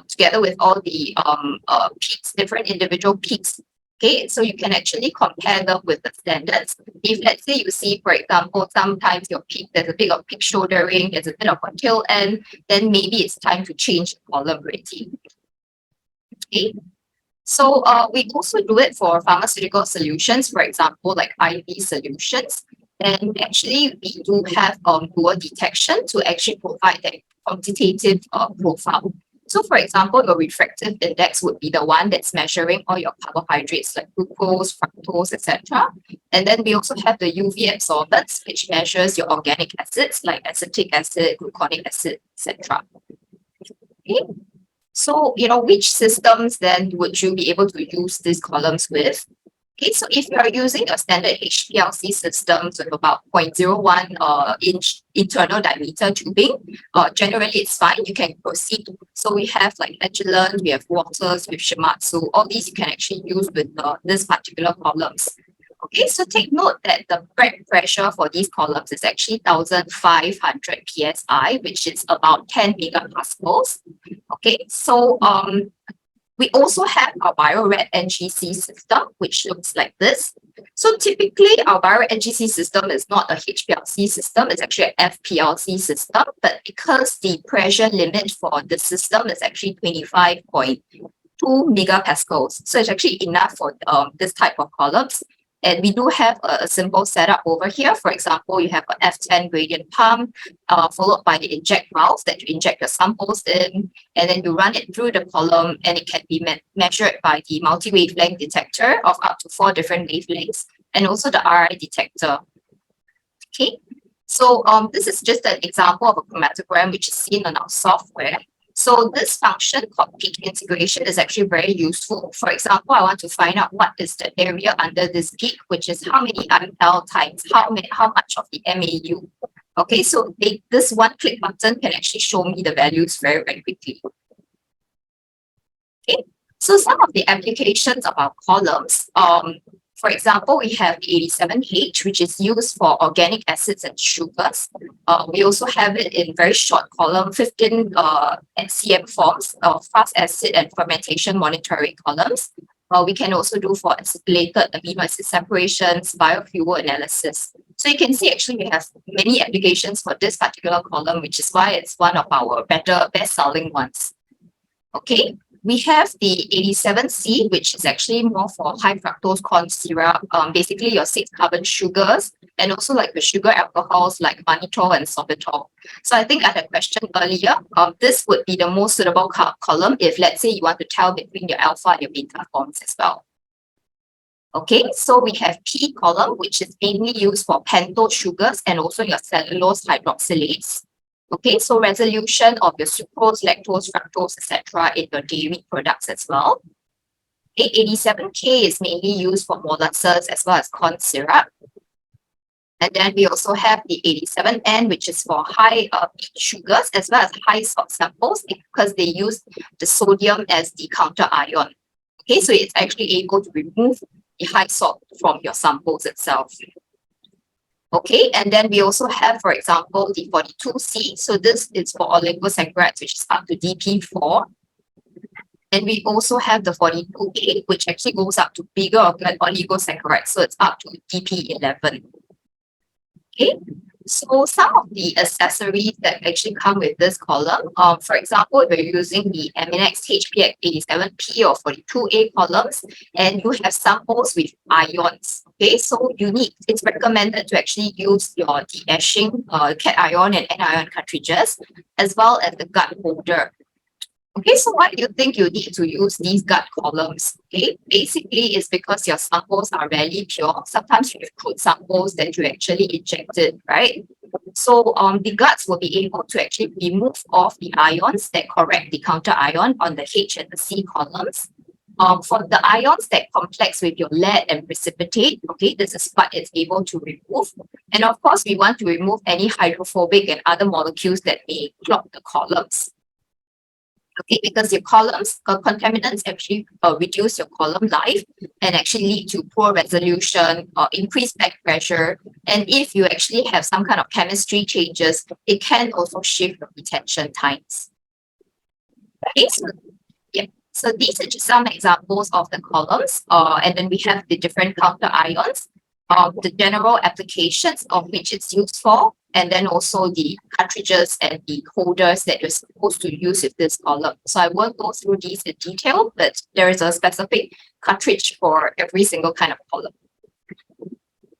together with all the peaks, different individual peaks. Okay, so you can actually compare them with the standards. If let's say you see, for example, sometimes your peak, there's a bit of peak shouldering, there's a bit of a tail end, then maybe it's time to change the column rating. Okay. So we also do it for pharmaceutical solutions, for example, like IV solutions. And actually, we do have dual detection to actually provide that quantitative profile. So, for example, your refractive index would be the one that's measuring all your carbohydrates like glucose, fructose, etc. And then we also have the UV absorbance, which measures your organic acids like acetic acid, gluconic acid, etc. Okay. So, which systems then would you be able to use these columns with? Okay, so if you are using a standard HPLC system with about 0.01 inch internal diameter tubing, generally it's fine, you can proceed. So we have like Agilent, we have Waters, we have Shimadzu, all these you can actually use with this particular columns. Okay, so take note that the bread pressure for these columns is actually 1,500 psi, which is about 10 megapascals. Okay, so we also have our BioRad NGC system, which looks like this. So typically, our BioRad NGC system is not a HPLC system, it's actually an FPLC system. But because the pressure limit for the system is actually 25.2 megapascals, so it's actually enough for this type of columns. And we do have a simple setup over here. For example, you have an F10 gradient pump, followed by the inject valve that you inject your samples in, and then you run it through the column, and it can be measured by the multi-wavelength detector of up to 4 different wavelengths, and also the RI detector. Okay, so this is just an example of a chromatogram which is seen on our software. So this function called peak integration is actually very useful. For example, I want to find out what is the area under this peak, which is how many ml times how much of the MAU. Okay, so this one click button can actually show me the values very, very quickly. Okay, so some of the applications of our columns, for example, we have the 87H, which is used for organic acids and sugars. We also have it in very short column, 15 SCM forms of fast acid and fermentation monitoring columns. We can also do for acylated amino acid separations, biofuel analysis. So you can see actually we have many applications for this particular column, which is why it's one of our best-selling ones. Okay. We have the 87C, which is actually more for high fructose corn syrup, basically your 6-carbon sugars, and also like the sugar alcohols like mannitol and sorbitol. So I think I had a question earlier. This would be the most suitable column if, let's say, you want to tell between your alpha and your beta forms as well. Okay, so we have P column, which is mainly used for pentose sugars and also your cellulose hydroxylates. Okay, so resolution of your sucrose, lactose, fructose, etc. in your dairy products as well. 87K is mainly used for molasses as well as corn syrup. And then we also have the 87N, which is for high sugars as well as high salt samples because they use the sodium as the counter ion. Okay, so it's actually able to remove the high salt from your samples itself. Okay, and then we also have, for example, the 42C. So this is for oligosaccharides, which is up to DP4. And we also have the 42A, which actually goes up to bigger oligosaccharides. So it's up to DP11. Okay, so some of the accessories that actually come with this column, for example, if you're using the Eminex HPX 87P or 42A columns, and you have samples with ions. Okay, so it's recommended to actually use your de-ashing cation and anion cartridges, as well as the gut holder. Okay, so why do you think you need to use these gut columns? Okay, basically it's because your samples are rarely pure. Sometimes you have crude samples that you actually injected, right? So the guts will be able to actually remove off the ions that correct the counter ion on the H and the C columns. For the ions that complex with your lead and precipitate, okay, this is what it's able to remove. And of course, we want to remove any hydrophobic and other molecules that may clog the columns. Okay, because your columns, contaminants actually reduce your column life and actually lead to poor resolution or increased back pressure. And if you actually have some kind of chemistry changes, it can also shift your retention times. Okay, so yeah, so these are just some examples of the columns, and then we have the different counter ions, the general applications of which it's used for, and then also the cartridges and the holders that you're supposed to use with this column. So I won't go through these in detail, but there is a specific cartridge for every single kind of column.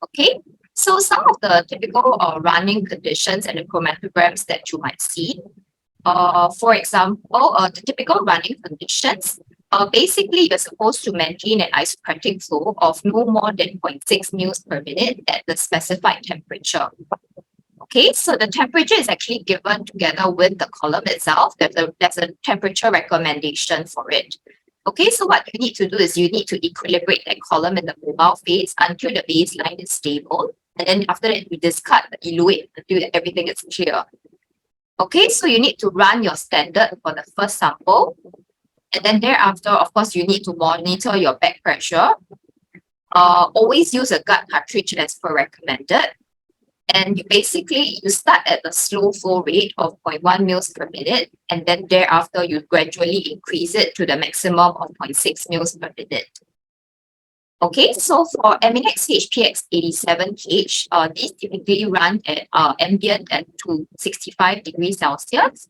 Okay, so some of the typical running conditions and the chromatograms that you might see. For example, the typical running conditions, basically you're supposed to maintain an isochromatic flow of no more than 0.6 mils per minute at the specified temperature. Okay, so the temperature is actually given together with the column itself. There's a temperature recommendation for it. Okay, so what you need to do is you need to equilibrate that column in the mobile phase until the baseline is stable. And then after that, you discard the eluate until everything is clear. Okay, so you need to run your standard for the first sample. And then thereafter, of course, you need to monitor your back pressure. Always use a gut cartridge as per recommended. And you start at the slow flow rate of 0.1 mils per minute. And then thereafter, you gradually increase it to the maximum of 0.6 mils per minute. Okay, so for Eminex HPX 87H, these typically run at ambient at 65 degrees Celsius.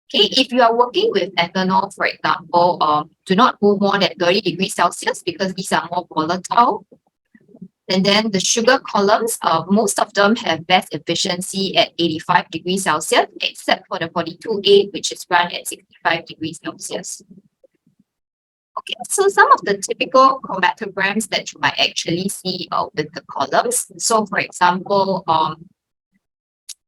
Okay, if you are working with ethanol, for example, do not go more than 30 degrees Celsius because these are more volatile. And then the sugar columns, most of them have best efficiency at 85 degrees Celsius, except for the 42A, which is run at 65 degrees Celsius. Okay, so some of the typical chromatograms that you might actually see with the columns. So for example,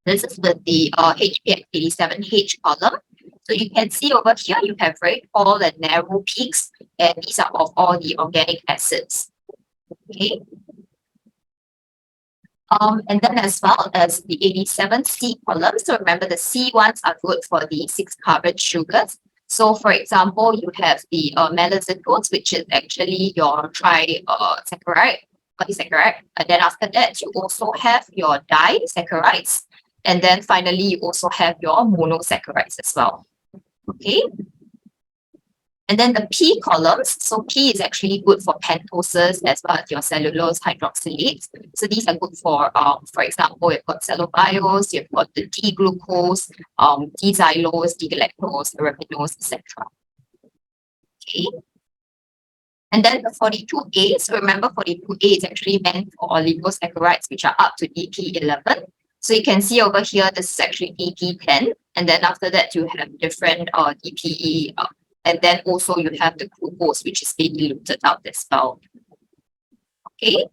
this is with the HPX 87H column. So you can see over here, you have very tall and narrow peaks, and these are of all the organic acids. Okay. And then as well as the 87C column. So remember the C ones are good for the 6-carbon sugars. So for example, you have the malazitones, which is actually your trisaccharide, polysaccharide. And then after that, you also have your disaccharides. And then finally, you also have your monosaccharides as well. Okay. And then the P columns, so P is actually good for pentoses as well as your cellulose hydroxylates. So these are good for example, you've got cellobiose, you've got the D-glucose, D-xylose, D-galactose, arabinose, etc. Okay. And then the 42A, so remember 42A is actually meant for oligosaccharides, which are up to DP11. So you can see over here, this is actually DP10. And then after that, you have different DPE. And then also you have the glucose, which is being diluted out as well. Okay.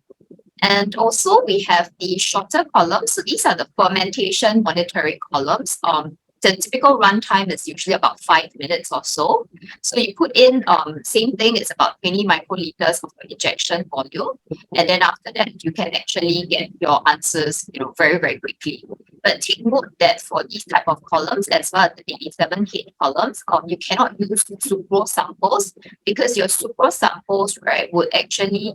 And also we have the shorter columns. So these are the fermentation monitoring columns. The typical runtime is usually about 5 minutes or so. So you put in same thing, it's about 20 microliters of injection volume. And then after that, you can actually get your answers, very, very quickly. But take note that for these type of columns, as well as the 87H columns, you cannot use sucrose samples because your sucrose samples, right, would actually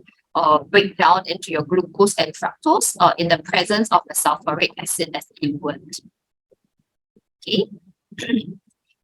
break down into your glucose and fructose in the presence of the sulfuric acid as diluent. Okay.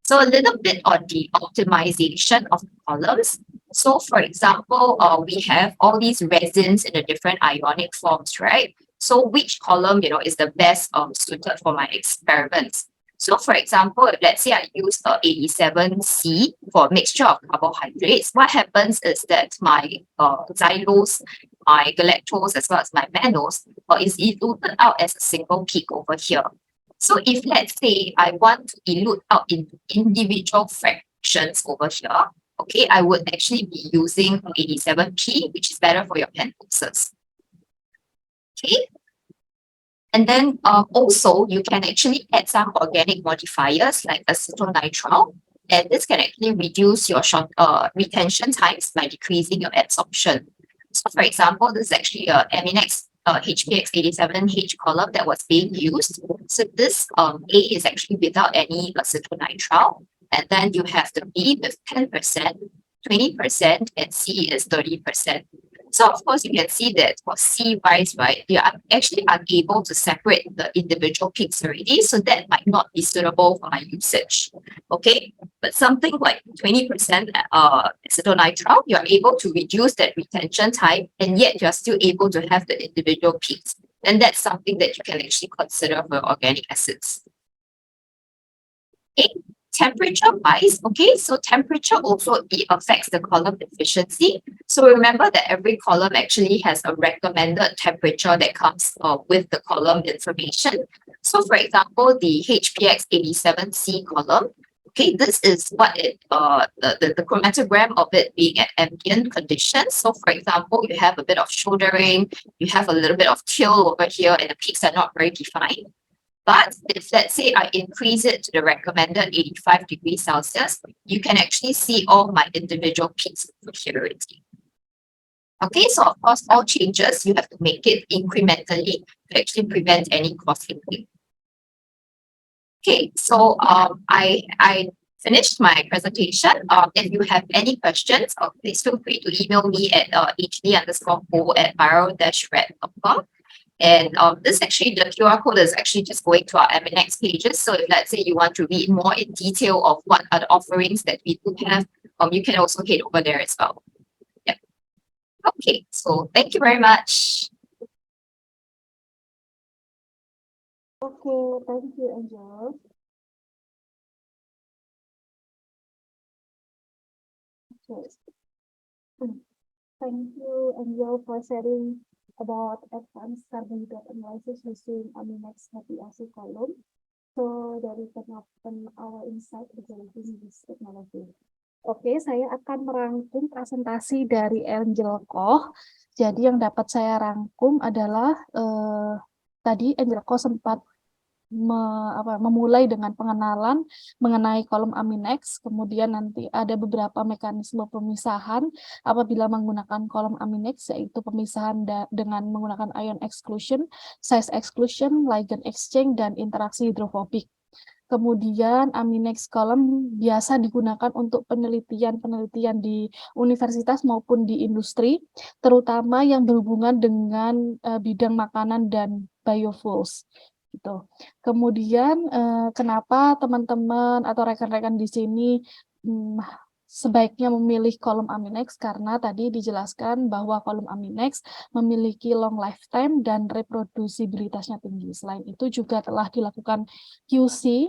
So a little bit on the optimization of the columns. So for example, we have all these resins in the different ionic forms, right? So which column, is the best suited for my experiments? So for example, if let's say I use 87C for mixture of carbohydrates, what happens is that my xylose, my galactose, as well as my mannose is eluted out as a single peak over here. So if let's say I want to elute out into individual fractions over here, okay, I would actually be using 87P, which is better for your pentoses. Okay. And then also you can actually add some organic modifiers like acetonitrile, and this can actually reduce your retention times by decreasing your adsorption. So for example, this is actually a Eminex HPX 87H column that was being used. So this A is actually without any acetonitrile, and then you have the B with 10%, 20%, and C is 30%. So of course, you can see that for C rise, right, you are actually unable to separate the individual peaks already. So that might not be suitable for my usage. Okay. But something like 20% acetonitrile, you're able to reduce that retention time, and yet you're still able to have the individual peaks. And that's something that you can actually consider for organic acids. Okay. Temperature wise, okay, so temperature also affects the column efficiency. So remember that every column actually has a recommended temperature that comes with the column information. So for example, the HPX 87C column, okay, this is what the chromatogram of it being at ambient conditions. So for example, you have a bit of shouldering, you have a little bit of teal over here, and the peaks are not very defined. But if let's say I increase it to the recommended 85 degrees Celsius, you can actually see all my individual peaks of purity. Okay, so of course, all changes, you have to make it incrementally to actually prevent any cross-linking. Okay, so I finished my presentation. If you have any questions, please feel free to email me at hd_po@bio-red.com. And this actually, the QR code is actually just going to our Aminex pages. So if let's say you want to read more in detail of what are the offerings that we do have, you can also head over there as well. Yeah. Okay, so thank you very much. Okay, thank you, Angel. Okay. Thank you, Angel, for sharing about advanced carbohydrate analysis using Aminex happy acid column, so that we can open our insight regarding this technology. Oke, saya akan merangkum presentasi dari Angel Koh. Jadi yang dapat saya rangkum adalah tadi Angel Koh sempat memulai dengan pengenalan mengenai kolom Aminex, kemudian nanti ada beberapa mekanisme pemisahan apabila menggunakan kolom Aminex, yaitu pemisahan dengan menggunakan ion exclusion, size exclusion, ligand exchange, dan interaksi hidrofobik. Kemudian Aminex column biasa digunakan untuk penelitian-penelitian di universitas maupun di industri, terutama yang berhubungan dengan bidang makanan dan biofuels. Gitu. Kemudian kenapa teman-teman atau rekan-rekan di sini sebaiknya memilih kolom Aminex, karena tadi dijelaskan bahwa kolom Aminex memiliki long lifetime dan reprodusibilitasnya tinggi. Selain itu juga telah dilakukan QC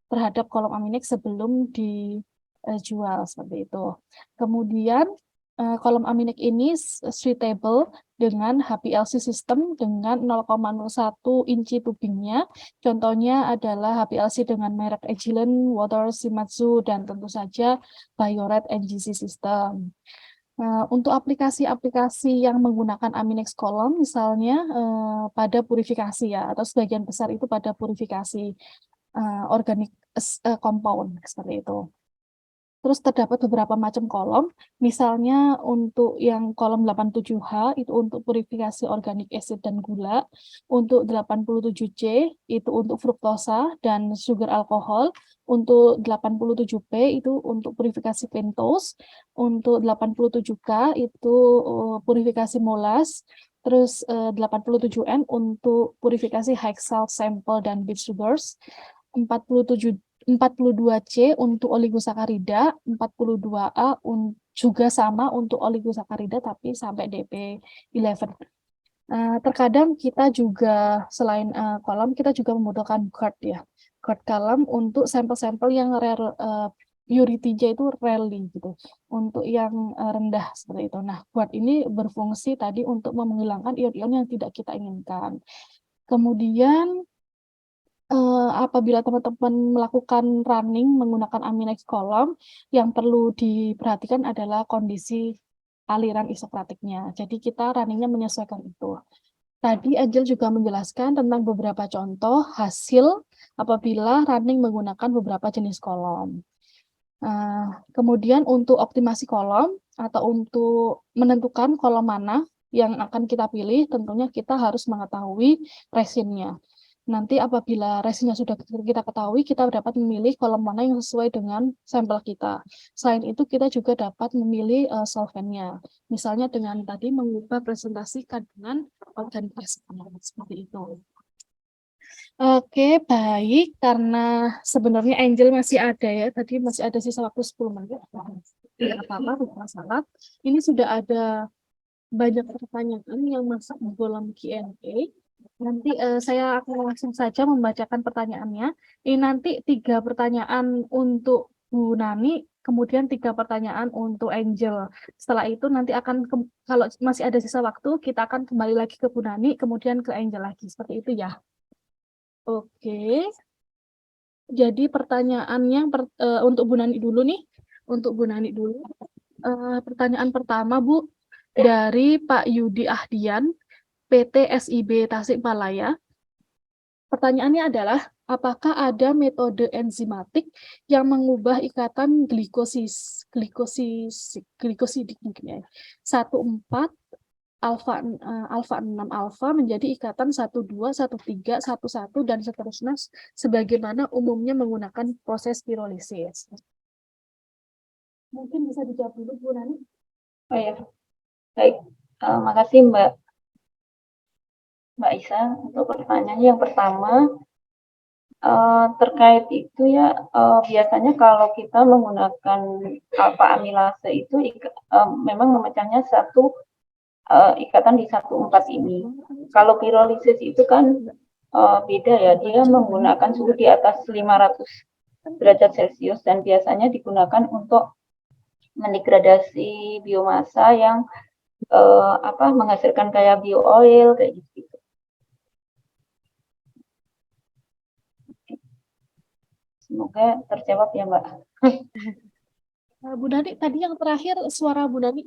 terhadap kolom Aminex sebelum dijual seperti itu. Kemudian kolom Aminex ini suitable dengan HPLC system dengan 0,01 inci tubingnya. Contohnya adalah HPLC dengan merek Agilent, Water, Shimadzu, dan tentu saja Bio-Rad NGC system. Untuk aplikasi-aplikasi yang menggunakan Aminex column, misalnya pada purifikasi ya, atau sebagian besar itu pada purifikasi organik compound seperti itu. Terus terdapat beberapa macam kolom, misalnya untuk yang kolom 87H itu untuk purifikasi organik acid dan gula, untuk 87C itu untuk fruktosa dan sugar alkohol, untuk 87P itu untuk purifikasi pentose, untuk 87K itu purifikasi molas, terus 87N untuk purifikasi high salt sample dan beet sugars, 42C untuk oligosakarida, 42A juga sama untuk oligosakarida tapi sampai DP11. Terkadang kita juga selain kolom kita juga membutuhkan GARD ya. GARD column untuk sampel-sampel yang rare purity-nya itu rarely gitu. Untuk yang rendah seperti itu. Nah, GARD ini berfungsi tadi untuk menghilangkan ion-ion yang tidak kita inginkan. Kemudian apabila teman-teman melakukan running menggunakan Aminex column, yang perlu diperhatikan adalah kondisi aliran isokratiknya. Jadi kita runningnya menyesuaikan itu. Tadi Angel juga menjelaskan tentang beberapa contoh hasil apabila running menggunakan beberapa jenis kolom. Kemudian untuk optimasi kolom atau untuk menentukan kolom mana yang akan kita pilih, tentunya kita harus mengetahui resinnya. Nanti apabila resinnya sudah kita ketahui, kita dapat memilih kolom mana yang sesuai dengan sampel kita. Selain itu, kita juga dapat memilih solvennya. Misalnya dengan tadi mengubah presentasi kandungan organik seperti itu. Oke, baik. Karena sebenarnya Angel masih ada ya, tadi masih ada sisa waktu 10 menit. Tidak apa-apa, bukan masalah. Ini sudah ada banyak pertanyaan yang masuk di kolom Q&A. Nanti saya akan langsung saja membacakan pertanyaannya. Ini nanti 3 pertanyaan untuk Bu Nani, kemudian 3 pertanyaan untuk Angel. Setelah itu nanti akan kalau masih ada sisa waktu, kita akan kembali lagi ke Bu Nani, kemudian ke Angel lagi. Seperti itu ya. Oke. Jadi pertanyaannya untuk Bu Nani dulu nih. Untuk Bu Nani dulu. Pertanyaan pertama, Bu, dari Pak Yudi Ahdian, PT SIB Tasikmalaya. Pertanyaannya adalah, apakah ada metode enzimatik yang mengubah ikatan glikosidik mungkin ya, 14 alfa 6 alfa menjadi ikatan 12, 13, 11 dan seterusnya sebagaimana umumnya menggunakan proses pirolisis. Mungkin bisa dijawab dulu Bu Nani. Oh ya, baik. Makasih Mbak Isa untuk pertanyaannya. Yang pertama, terkait itu ya, biasanya kalau kita menggunakan alfa amilase itu memang memecahnya satu ikatan di 14 ini. Kalau pirolisis itu kan beda ya, dia menggunakan suhu di atas 500 derajat Celcius dan biasanya digunakan untuk mendegradasi biomasa yang menghasilkan kayak bio oil kayak gitu. Semoga terjawab ya Mbak. Bu Nani, tadi yang terakhir suara Bu Nani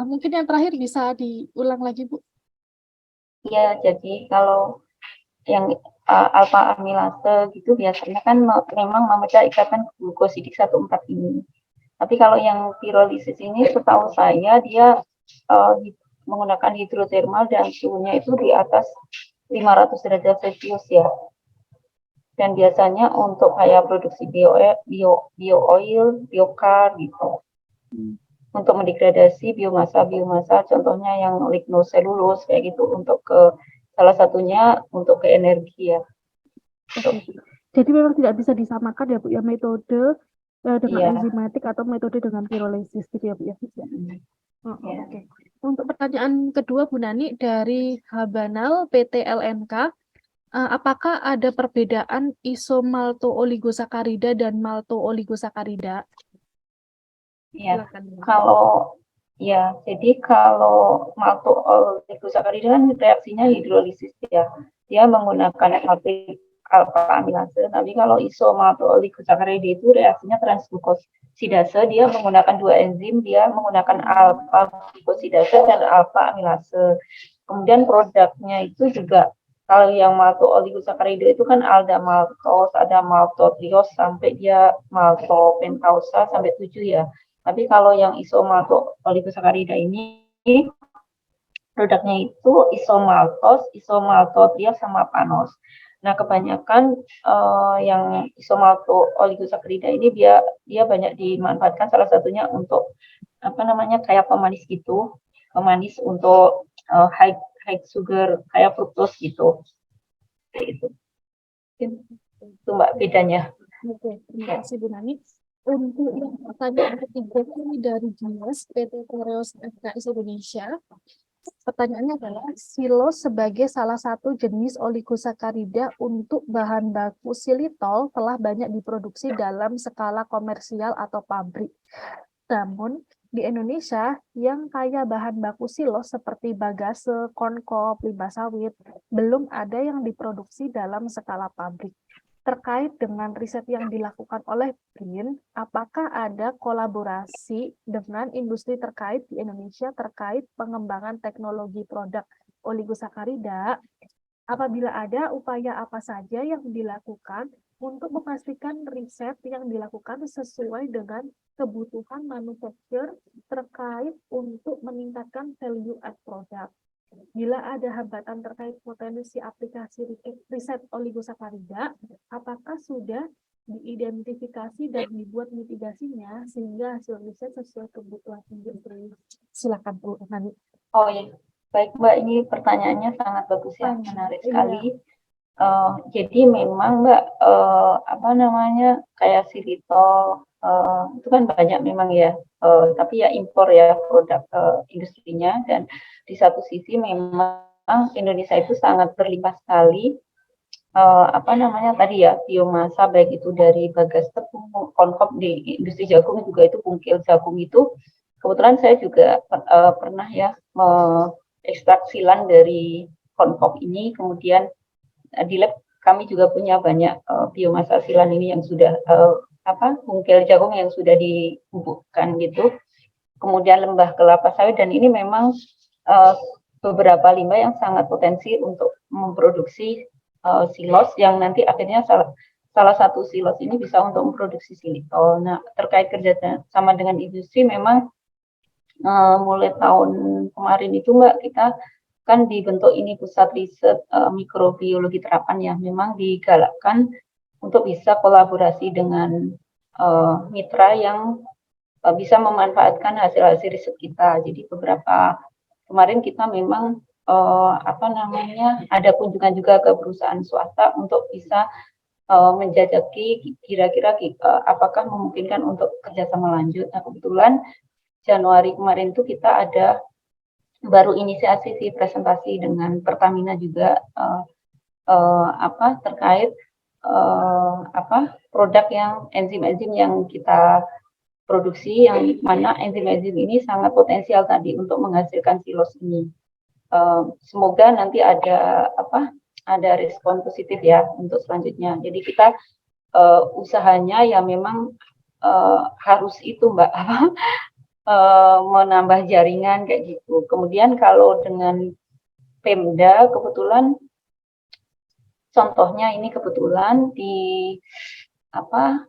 mungkin yang terakhir bisa diulang lagi Bu. Ya, jadi kalau yang alfa amilase gitu biasanya kan memang memecah ikatan glukosidik 14 ini. Tapi kalau yang pirolisis ini setahu saya dia menggunakan hidrotermal dan suhunya itu di atas 500 derajat Celcius ya. Dan biasanya untuk kayak produksi bio oil, biokar gitu. Untuk mendegradasi biomasa contohnya yang lignoselulus kayak gitu untuk ke salah satunya untuk ke energi ya. Jadi memang tidak bisa disamakan ya Bu ya metode dengan Iya. enzimatik atau metode dengan pirolisis gitu ya Bu ya. Oke. Untuk pertanyaan kedua Bu Nani dari Habanal PT LNK, apakah ada perbedaan isomalto-oligosakarida dan malto-oligosakarida? Ya, Silakan. jadi kalau malto-oligosakarida kan reaksinya hidrolisis ya. Dia menggunakan alfa amilase, tapi kalau isomalto-oligosakarida itu reaksinya transglukosidase, dia menggunakan 2 enzim, dia menggunakan alfa glukosidase dan alfa amilase. Kemudian produknya itu juga kalau yang malto-oligosakarida itu kan ada maltos, ada maltotrios sampai dia maltopentausa sampai 7 ya. Tapi kalau yang isomalto oligosakarida ini produknya itu isomaltos, isomaltotrios sama panos. Nah, kebanyakan yang isomalto oligosakarida ini dia banyak dimanfaatkan salah satunya untuk kayak pemanis gitu, pemanis untuk high sugar kayak fruktos gitu. Kayak gitu. Itu Mbak bedanya. Oke, terima kasih Bu Nani. Untuk yang pertanyaan ketiga ini dari Jimas PT Koreos FKS Indonesia. Pertanyaannya adalah silo sebagai salah satu jenis oligosakarida untuk bahan baku xilitol telah banyak diproduksi dalam skala komersial atau pabrik. Namun di Indonesia yang kaya bahan baku silo seperti bagase, korncob, limbah sawit belum ada yang diproduksi dalam skala pabrik. Terkait dengan riset yang dilakukan oleh BRIN, apakah ada kolaborasi dengan industri terkait di Indonesia terkait pengembangan teknologi produk oligosakarida? Apabila ada, upaya apa saja yang dilakukan untuk memastikan riset yang dilakukan sesuai dengan kebutuhan manufaktur terkait untuk meningkatkan value add product? Bila ada hambatan terkait potensi aplikasi riset oligosakarida, apakah sudah diidentifikasi dan dibuat mitigasinya sehingga hasil riset sesuai kebutuhan industri? Silakan Bu Nani. Oh iya, baik Mbak, ini pertanyaannya sangat bagus ya, menarik sekali. Jadi memang Mbak, apa namanya, kayak silitol, itu kan banyak memang ya, tapi ya impor ya produk industrinya, dan di satu sisi memang Indonesia itu sangat berlimpah sekali, apa namanya tadi ya, biomasa baik itu dari bagas tepung, konkop di industri jagung juga itu bungkil jagung itu. Kebetulan saya juga pernah ya ekstrak silan dari konkop ini, kemudian di lab kami juga punya banyak biomasa silan ini yang sudah apa bungkil jagung yang sudah dibubukkan gitu. Kemudian limbah kelapa sawit, dan ini memang beberapa limbah yang sangat potensi untuk memproduksi silos yang nanti akhirnya salah satu silos ini bisa untuk memproduksi silitol. Nah, terkait kerja sama dengan industri, memang mulai tahun kemarin itu Mbak, kita kan dibentuk ini pusat riset mikrobiologi terapan yang memang digalakkan untuk bisa kolaborasi dengan mitra yang bisa memanfaatkan hasil-hasil riset kita. Jadi beberapa kemarin kita memang apa namanya, ada kunjungan juga ke perusahaan swasta untuk bisa menjajaki kira-kira apakah memungkinkan untuk kerjasama lanjut. Nah, kebetulan Januari kemarin itu kita ada baru inisiasi sih presentasi dengan Pertamina juga apa terkait apa produk yang enzim-enzim yang kita produksi, yang mana enzim-enzim ini sangat potensial tadi untuk menghasilkan silos ini. Semoga nanti ada apa, ada respon positif ya untuk selanjutnya. Jadi kita usahanya ya memang harus itu Mbak, menambah jaringan kayak gitu. Kemudian kalau dengan Pemda, kebetulan contohnya ini kebetulan di apa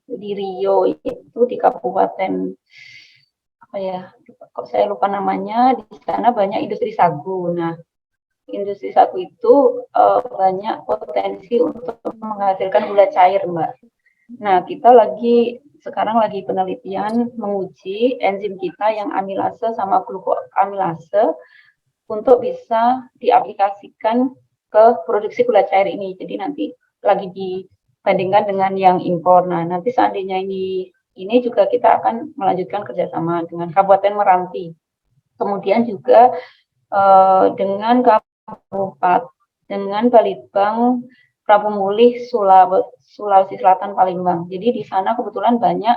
di Rio itu di Kabupaten apa ya, kok saya lupa namanya, di sana banyak industri sagu. Nah, industri sagu itu banyak potensi untuk menghasilkan gula cair, Mbak. Nah, kita sekarang lagi penelitian menguji enzim kita yang amilase sama glukoamilase untuk bisa diaplikasikan ke produksi gula cair ini. Jadi nanti lagi dibandingkan dengan yang impor. Nah, nanti seandainya ini juga kita akan melanjutkan kerjasama dengan Kabupaten Meranti. Kemudian juga dengan Kabupaten, dengan Balitbang Prabu Mulih Sulawesi Selatan Palembang. Jadi di sana kebetulan banyak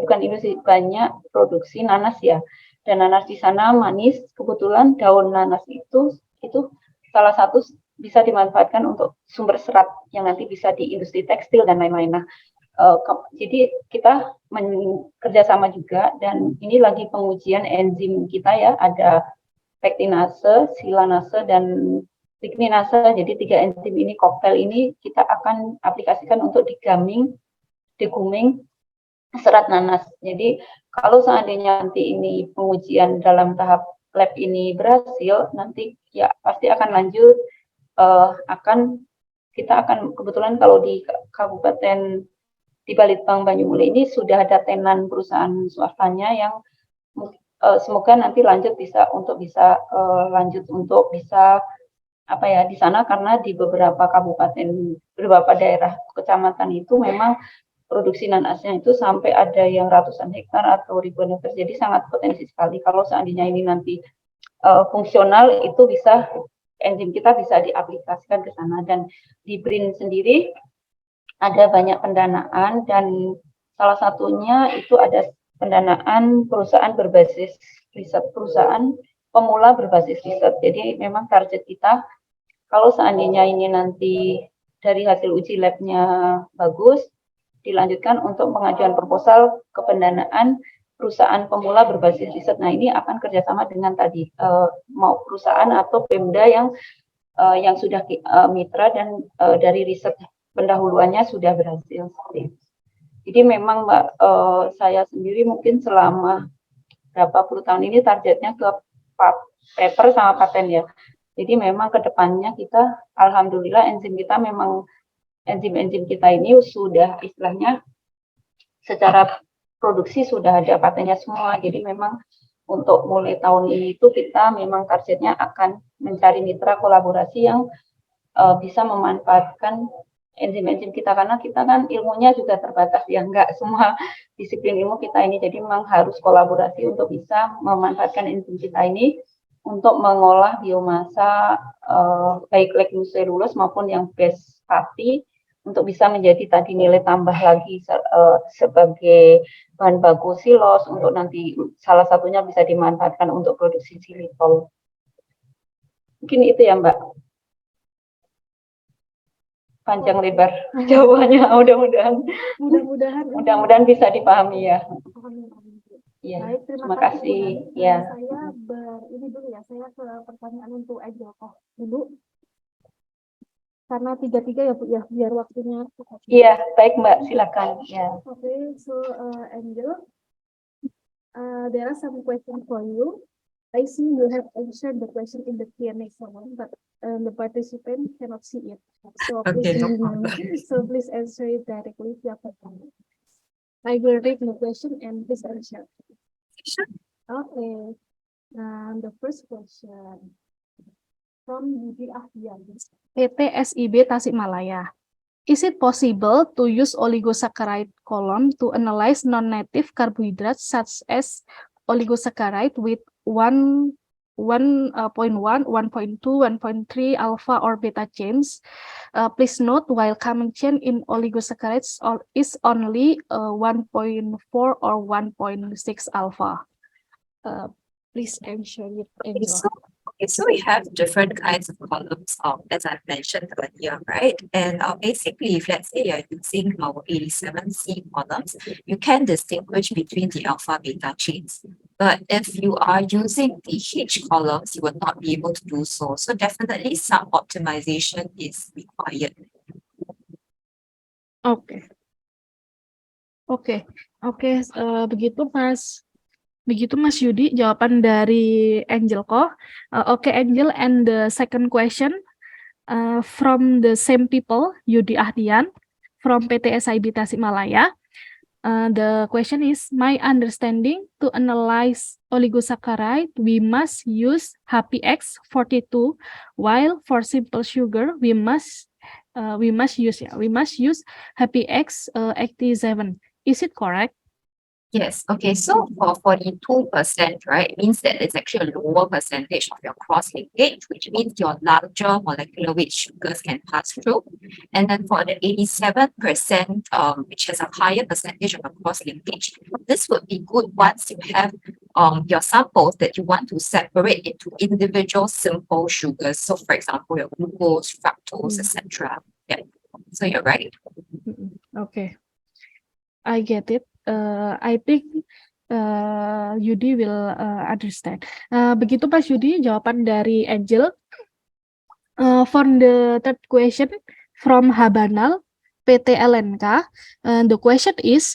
bukan industri, banyak produksi nanas ya. Dan nanas di sana manis, kebetulan daun nanas itu salah satu bisa dimanfaatkan untuk sumber serat yang nanti bisa di industri tekstil dan lain-lain. Nah, jadi kita kerjasama juga, dan ini lagi pengujian enzim kita ya, ada pektinase, silanase, dan ligninase. Jadi 3 enzim ini, koktail ini kita akan aplikasikan untuk deguming serat nanas. Jadi kalau seandainya nanti ini pengujian dalam tahap lab ini berhasil, nanti ya pasti akan lanjut, kita akan kebetulan kalau di Kabupaten di Balitbang Banyumulih ini sudah ada tenan perusahaan swastanya yang semoga nanti lanjut bisa lanjut untuk bisa apa ya di sana, karena di beberapa kabupaten, beberapa daerah kecamatan itu memang produksi nanasnya itu sampai ada yang ratusan hektar atau ribuan hektar. Jadi sangat potensi sekali kalau seandainya ini nanti fungsional, itu bisa enzim kita bisa diaplikasikan ke sana. Dan di BRIN sendiri ada banyak pendanaan, dan salah satunya itu ada pendanaan perusahaan berbasis riset, perusahaan pemula berbasis riset. Jadi memang target kita kalau seandainya ini nanti dari hasil uji labnya bagus, dilanjutkan untuk pengajuan proposal ke pendanaan perusahaan pemula berbasis riset. Nah, ini akan kerjasama dengan tadi mau perusahaan atau Pemda yang sudah mitra dan dari riset pendahuluannya sudah berhasil. Jadi memang Mbak, saya sendiri mungkin selama berapa puluh tahun ini targetnya ke paper sama paten ya. Jadi memang ke depannya kita, alhamdulillah enzim kita ini sudah istilahnya secara produksi sudah ada patennya semua. Jadi memang untuk mulai tahun ini itu kita memang targetnya akan mencari mitra kolaborasi yang bisa memanfaatkan enzim-enzim kita, karena kita kan ilmunya juga terbatas ya, nggak semua disiplin ilmu kita ini, jadi memang harus kolaborasi untuk bisa memanfaatkan enzim kita ini untuk mengolah biomasa baik legnoselulus maupun yang base pati untuk bisa menjadi tadi nilai tambah lagi sebagai bahan baku silos untuk nanti salah satunya bisa dimanfaatkan untuk produksi silitol. Mungkin itu ya Mbak. Panjang lebar jawabannya, mudah-mudahan bisa dipahami ya. Ya, Baik, terima kasih. Ya. Saya ini dulu ya, saya ke pertanyaan untuk Angel kok dulu. Karena tiga-tiga ya Bu ya, biar waktunya cukup. Iya, baik Mbak, silakan. Ya. Okay, so Angel, there are some questions for you. I see you have answered the question in the Q&A forum, but the participant cannot see it. So please, Okay, no problem. so please answer it directly via pertanyaan. I will read the question and please answer. Sure. Okay. The first question from Yudi Ahdian, PT SIB Tasikmalaya. Is it possible to use oligosaccharide column to analyze non-native carbohydrates such as oligosaccharide with 1.1, 1.2, 1.3 alpha or beta chains? Please note, while common chain in oligosaccharides is only 1.4 or 1.6 alpha. Please answer it, Angel. So we have different kinds of columns, as I mentioned earlier, right? And basically, if let's say you're using our 87C columns, you can distinguish between the alpha beta chains. But if you are using the H columns, you will not be able to do so. So definitely some optimization is required. Oke. Begitu Mas Yudi jawaban dari Angel kok. Okay, Angel, and the second question from the same people, Yudi Ahdian from PT SIB Tasikmalaya. The question is, my understanding to analyze oligosaccharide, we must use HPX42, while for simple sugar, we must use HPX87. Is it correct? Yes, okay, so for 42%, right, means that it's actually a lower percentage of your cross-linkage, which means your larger molecular weight sugars can pass through. And then for the 87%, which has a higher percentage of a cross-linkage, this would be good once you have your samples that you want to separate into individual simple sugars. So for example, your glucose, fructose, etc. Yeah, so you're right. Okay, I get it. I think Yudi will understand. Begitu Mas Yudi jawaban dari Angel. For the third question from Habanal PT LNK, the question is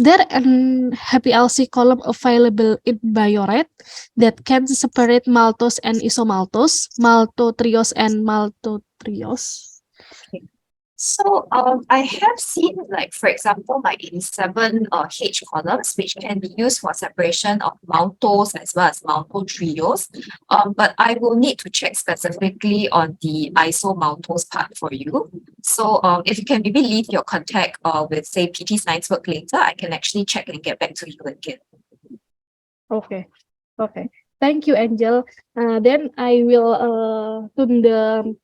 there an HPLC column available in Biorate that can separate maltose and isomaltose, maltotriose and maltotriose? So I have seen, like, for example, my 87 H columns, which can be used for separation of maltose as well as maltotriose. But I will need to check specifically on the isomaltose part for you. So if you can maybe leave your contact with, say, PT Science Work later, I can actually check and get back to you again. Okay. Thank you, Angel. Then I will tune the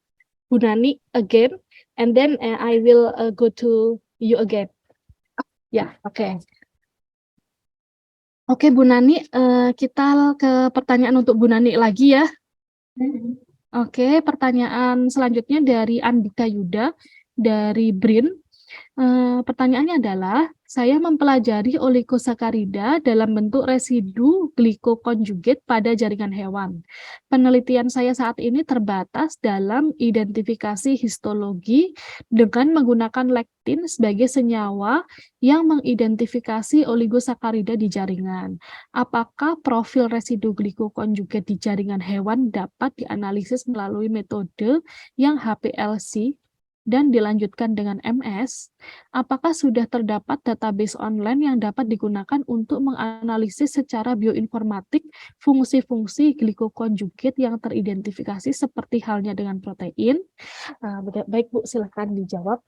Bunani again, and then I will go to you again. Ya, oke. Oke, Bu Nani, kita ke pertanyaan untuk Bu Nani lagi ya. Oke, pertanyaan selanjutnya dari Andika Yuda dari BRIN. Pertanyaannya adalah, Saya mempelajari oligosakarida dalam bentuk residu glikokonjugat pada jaringan hewan. Penelitian saya saat ini terbatas dalam identifikasi histologi dengan menggunakan lektin sebagai senyawa yang mengidentifikasi oligosakarida di jaringan. Apakah profil residu glikokonjugat di jaringan hewan dapat dianalisis melalui metode yang HPLC dan dilanjutkan dengan MS? Apakah sudah terdapat database online yang dapat digunakan untuk menganalisis secara bioinformatik fungsi-fungsi glikokonjugat yang teridentifikasi seperti halnya dengan protein? Baik Bu, silakan dijawab.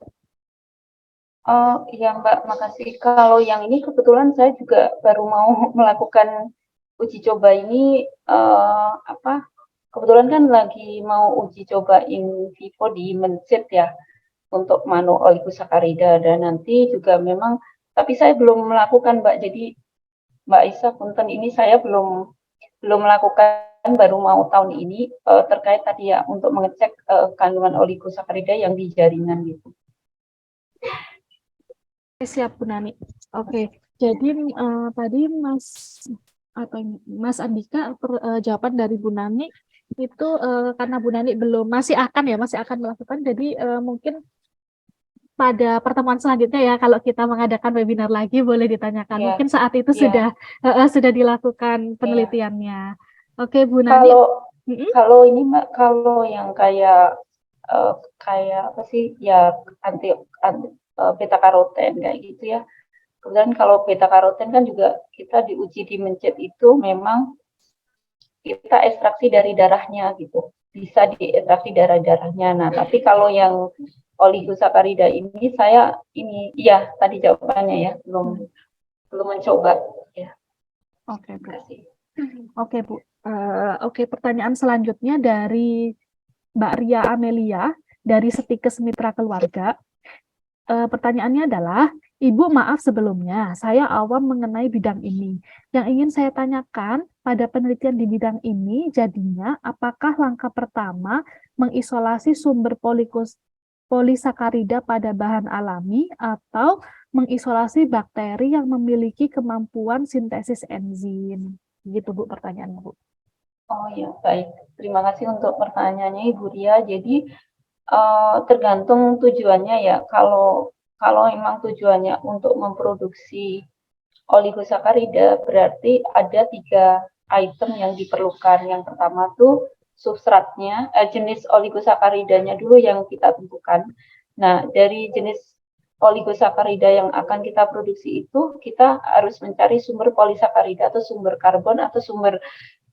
Oh iya Mbak, makasih. Kalau yang ini kebetulan saya juga baru mau melakukan uji coba ini, kebetulan kan lagi mau uji coba in vivo di mencit ya, untuk manu oligosakarida, dan nanti juga memang, tapi saya belum melakukan Mbak. Jadi Mbak Isa punten, ini saya belum melakukan, baru mau tahun ini, terkait tadi ya untuk mengecek kandungan oligosakarida yang di jaringan gitu. Siap Bu Nani. Oke, jadi tadi Mas Andika jawaban dari Bu Nani itu karena Bu Nani masih akan melakukan, jadi mungkin pada pertemuan selanjutnya ya, kalau kita mengadakan webinar lagi boleh ditanyakan. Mungkin saat itu sudah dilakukan penelitiannya. Oke, Bu Nani. Kalau ini Mbak, kalau yang kayak apa sih ya, anti beta karoten kayak gitu ya. Kemudian kalau beta karoten kan juga kita diuji di mencet itu memang kita ekstraksi dari darahnya gitu, bisa diekstraksi darahnya. Nah, tapi kalau yang oligosakarida ini iya tadi jawabannya ya, belum mencoba ya. Oke, Bu. Oke, Bu. Oke, pertanyaan selanjutnya dari Mbak Ria Amelia dari Setikes Mitra Keluarga. Pertanyaannya adalah, Ibu, maaf sebelumnya, saya awam mengenai bidang ini. Yang ingin saya tanyakan, pada penelitian di bidang ini, jadinya apakah langkah pertama mengisolasi sumber polisakarida pada bahan alami atau mengisolasi bakteri yang memiliki kemampuan sintesis enzim? Gitu Bu pertanyaannya Bu. Oh ya, baik. Terima kasih untuk pertanyaannya Ibu Ria. Jadi tergantung tujuannya ya. Kalau memang tujuannya untuk memproduksi oligosakarida, berarti ada 3 item yang diperlukan. Yang pertama tuh substratnya, jenis oligosakaridanya dulu yang kita tentukan. Nah, dari jenis oligosakarida yang akan kita produksi itu, kita harus mencari sumber polisakarida atau sumber karbon atau sumber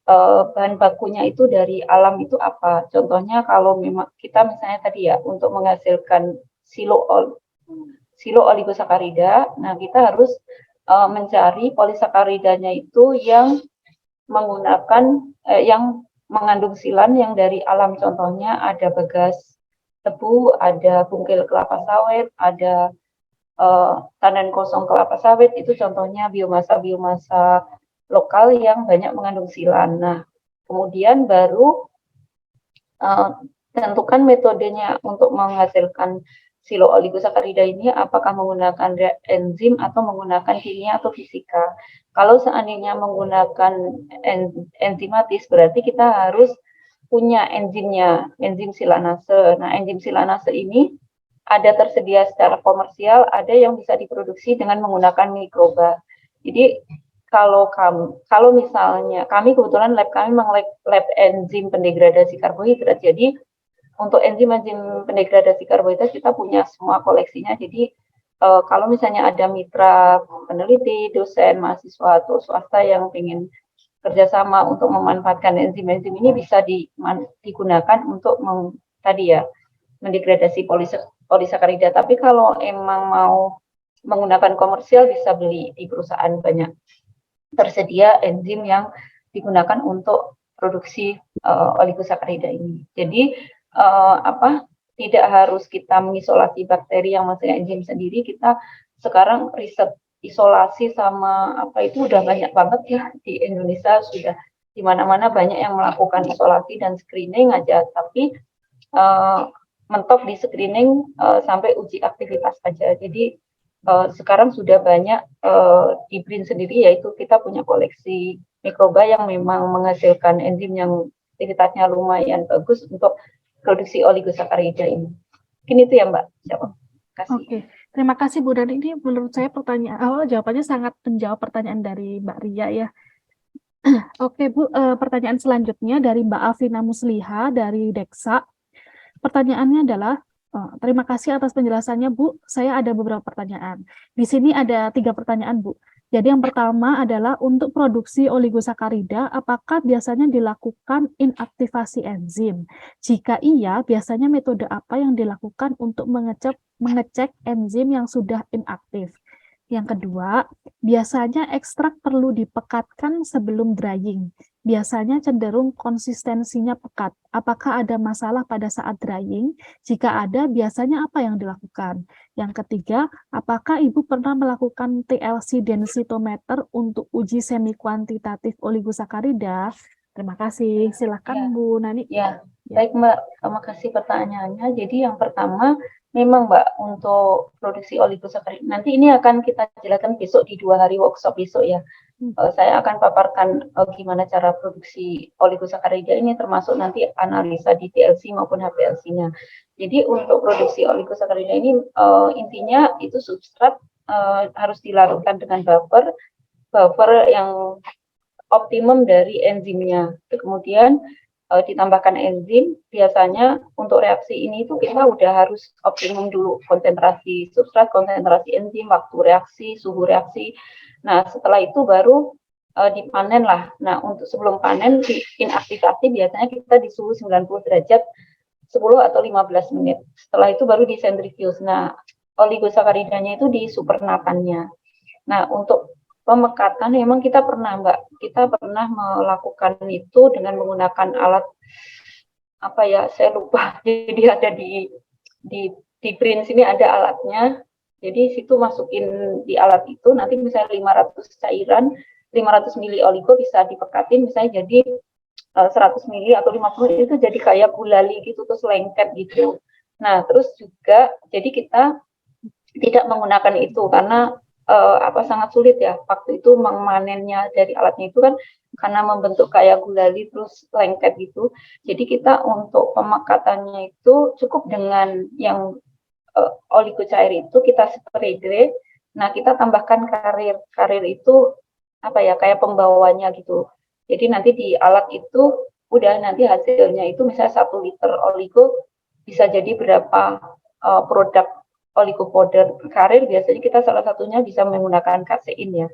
bahan bakunya itu dari alam itu apa. Contohnya kalau memang kita misalnya tadi ya, untuk menghasilkan silo oligosakarida, nah kita harus mencari polisakaridanya itu yang menggunakan yang mengandung silan yang dari alam. Contohnya ada bagas tebu, ada bungkil kelapa sawit, ada tanan kosong kelapa sawit, itu contohnya biomasa lokal yang banyak mengandung silan. Nah, kemudian baru tentukan metodenya untuk menghasilkan silo oligosakarida ini, apakah menggunakan enzim atau menggunakan kimia atau fisika. Kalau seandainya menggunakan enzimatis, berarti kita harus punya enzimnya, enzim silanase. Nah, enzim silanase ini ada tersedia secara komersial, ada yang bisa diproduksi dengan menggunakan mikroba. Jadi kalau misalnya kami kebetulan lab kami memang lab enzim pendegradasi karbohidrat. Jadi untuk enzim-enzim pendegradasi karbohidrat kita punya semua koleksinya. Jadi kalau misalnya ada mitra peneliti, dosen, mahasiswa atau swasta yang ingin kerjasama untuk memanfaatkan enzim-enzim ini, bisa digunakan untuk tadi ya mendegradasi polisakarida. Tapi kalau emang mau menggunakan komersial, bisa beli di perusahaan, banyak tersedia enzim yang digunakan untuk produksi oligosakarida ini. Jadi tidak harus kita mengisolasi bakteri yang menghasilkan enzim sendiri. Kita sekarang riset isolasi sama itu udah banyak banget ya di Indonesia, sudah di mana-mana banyak yang melakukan isolasi dan screening aja, tapi mentok di screening sampai uji aktivitas aja. Jadi sekarang sudah banyak di BRIN sendiri, yaitu kita punya koleksi mikroba yang memang menghasilkan enzim yang aktivitasnya lumayan bagus untuk produksi oligosakarida ini. Mungkin itu ya Mbak. Siapa? Kasih. Oke, terima kasih Bu. Dan ini menurut saya jawabannya sangat menjawab pertanyaan dari Mbak Ria ya. Oke Bu, pertanyaan selanjutnya dari Mbak Alvina Musliha dari Deksa. Pertanyaannya adalah, terima kasih atas penjelasannya Bu, saya ada beberapa pertanyaan. Di sini ada 3 pertanyaan Bu. Jadi yang pertama adalah untuk produksi oligosakarida, apakah biasanya dilakukan inaktivasi enzim? Jika iya, biasanya metode apa yang dilakukan untuk mengecek enzim yang sudah inaktif? Yang kedua, biasanya ekstrak perlu dipekatkan sebelum drying. Biasanya cenderung konsistensinya pekat. Apakah ada masalah pada saat drying? Jika ada, biasanya apa yang dilakukan? Yang ketiga, apakah Ibu pernah melakukan TLC densitometer untuk uji semi kuantitatif oligosakarida? Terima kasih. Silakan Ya. Bu Nani. Ya, baik Mbak. Terima kasih pertanyaannya. Jadi yang pertama, memang Mbak, untuk produksi oligosakarida, nanti ini akan kita jelaskan besok di 2 hari workshop besok ya. Saya akan paparkan gimana cara produksi oligosakarida ini, termasuk nanti analisa di TLC maupun HPLC-nya. Jadi untuk produksi oligosakarida ini intinya itu substrat harus dilarutkan dengan buffer yang optimum dari enzimnya. Kemudian ditambahkan enzim, biasanya untuk reaksi ini itu kita udah harus optimum dulu konsentrasi substrat, konsentrasi enzim, waktu reaksi, suhu reaksi. Nah, setelah itu baru dipanen lah. Nah, untuk sebelum panen, di inaktivasi biasanya kita di suhu 90 derajat 10 atau 15 menit. Setelah itu baru di centrifuge. Nah, oligosacaridanya itu di supernatannya. Nah, untuk pemekatan memang kita pernah melakukan itu dengan menggunakan alat apa ya, saya lupa. Jadi ada di BRIN sini ada alatnya. Jadi situ masukin di alat itu, nanti misalnya 500 cairan, 500 mili oligo bisa dipekatin misalnya jadi 100 mili atau 50 mili itu jadi kayak gulali gitu, terus lengket gitu. Nah, terus juga jadi kita tidak menggunakan itu karena sangat sulit ya waktu itu memanennya dari alatnya itu kan karena membentuk kayak gulali terus lengket gitu. Jadi kita untuk pemekatannya itu cukup dengan yang oligo cair itu kita spray dry. Nah, kita tambahkan karir itu apa ya, kayak pembawanya gitu. Jadi nanti di alat itu udah nanti hasilnya itu misalnya 1 liter oligo bisa jadi berapa produk oligo powder karir. Biasanya kita salah satunya bisa menggunakan kasein ya,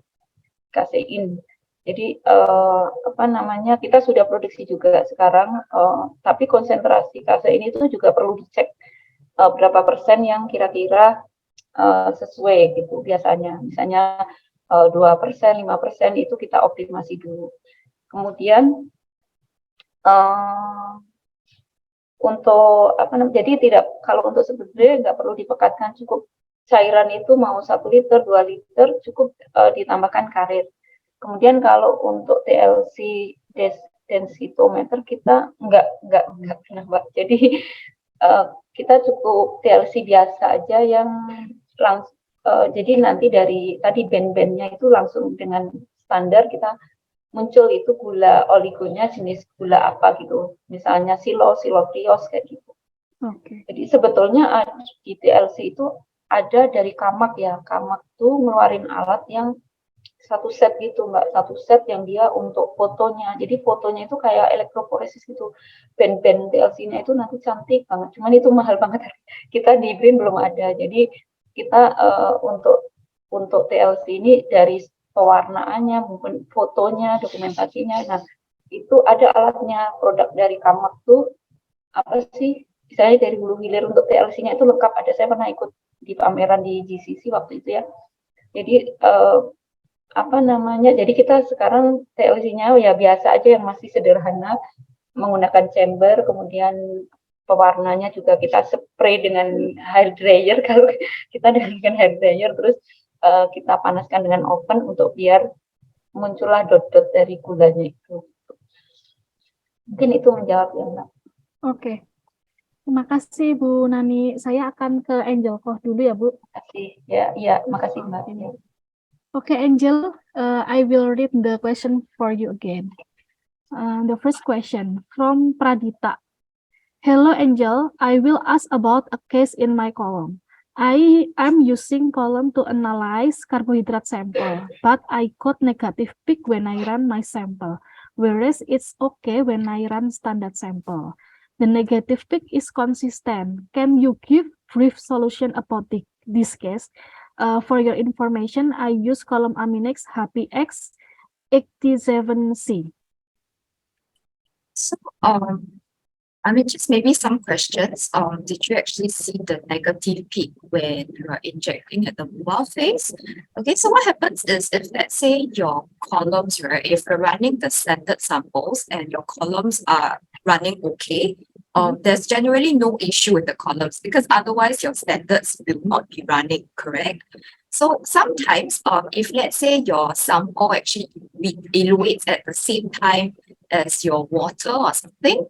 kasein. Jadi kita sudah produksi juga sekarang, tapi konsentrasi kasein itu juga perlu dicek berapa persen yang kira-kira sesuai gitu biasanya. Misalnya 2%, 5% itu kita optimasi dulu. Kemudian untuk jadi tidak, kalau untuk sebetulnya nggak perlu dipekatkan, cukup cairan itu mau 1 liter 2 liter cukup ditambahkan karir. Kemudian kalau untuk TLC densitometer kita nggak pernah Mbak. Jadi kita cukup TLC biasa aja yang langsung. Jadi nanti dari tadi band-bandnya itu langsung dengan standar kita muncul itu gula oligonya jenis gula apa gitu, misalnya silotrios kayak gitu. Oke. Jadi sebetulnya di TLC itu ada dari Kamak ya, Kamak tuh ngeluarin alat yang 1 set gitu Mbak, 1 set yang dia untuk fotonya. Jadi fotonya itu kayak elektroforesis gitu. Band-band TLC-nya itu nanti cantik banget, cuman itu mahal banget. Kita di BRIN belum ada. Jadi kita untuk TLC ini dari pewarnaannya, mungkin fotonya, dokumentasinya. Nah, itu ada alatnya, produk dari Kamak tuh apa sih? Misalnya dari hulu hilir untuk TLC-nya itu lengkap ada. Saya pernah ikut di pameran di GCC waktu itu ya. Jadi jadi kita sekarang TLC-nya ya biasa aja yang masih sederhana, menggunakan chamber, kemudian pewarnanya juga kita spray dengan hair dryer. Kalau kita dengan hair dryer terus kita panaskan dengan oven untuk biar muncullah dot-dot dari gulanya itu. Mungkin itu menjawab ya Mbak. Oke. Terima kasih Bu Nani. Saya akan ke Angel Koh dulu ya Bu. Makasih. Ya, ya, makasih Mbak. Okay, Angel, I will read the question for you again. The first question from Pradita. Hello, Angel. I will ask about a case in my column. I am using column to analyze carbohydrate sample, but I got negative peak when I run my sample, whereas it's okay when I run standard sample. The negative peak is consistent. Can you give brief solution about this case? For your information, I use column Aminex HPX 87C. So, I mean, just maybe some questions. Did you actually see the negative peak when you are injecting at the mobile phase? Okay, so what happens is if let's say your columns, right, if you're running the standard samples and your columns are running okay, there's generally no issue with the columns because otherwise your standards will not be running, correct? So sometimes, if let's say your sample actually eluates at the same time as your water or something,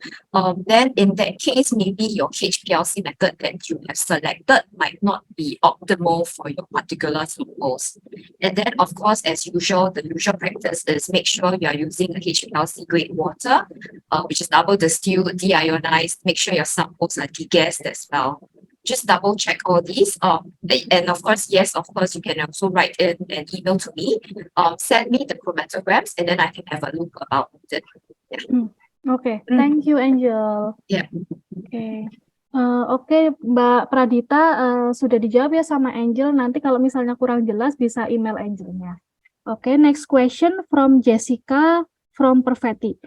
then in that case, maybe your HPLC method that you have selected might not be optimal for your particular samples. And then, of course, as usual, the usual practice is make sure you are using a HPLC grade water, which is double distilled, deionized. Make sure your samples are degassed as well. Just double check all these. And of course, yes, of course, you can also write in an email to me. Send me the chromatograms, and then I can have a look about it. Oke, thank you Angel. Yeah. Oke, Mbak Pradita, sudah dijawab ya sama Angel. Nanti kalau misalnya kurang jelas bisa email Angelnya. Oke, next question from Jessica from Perfetti.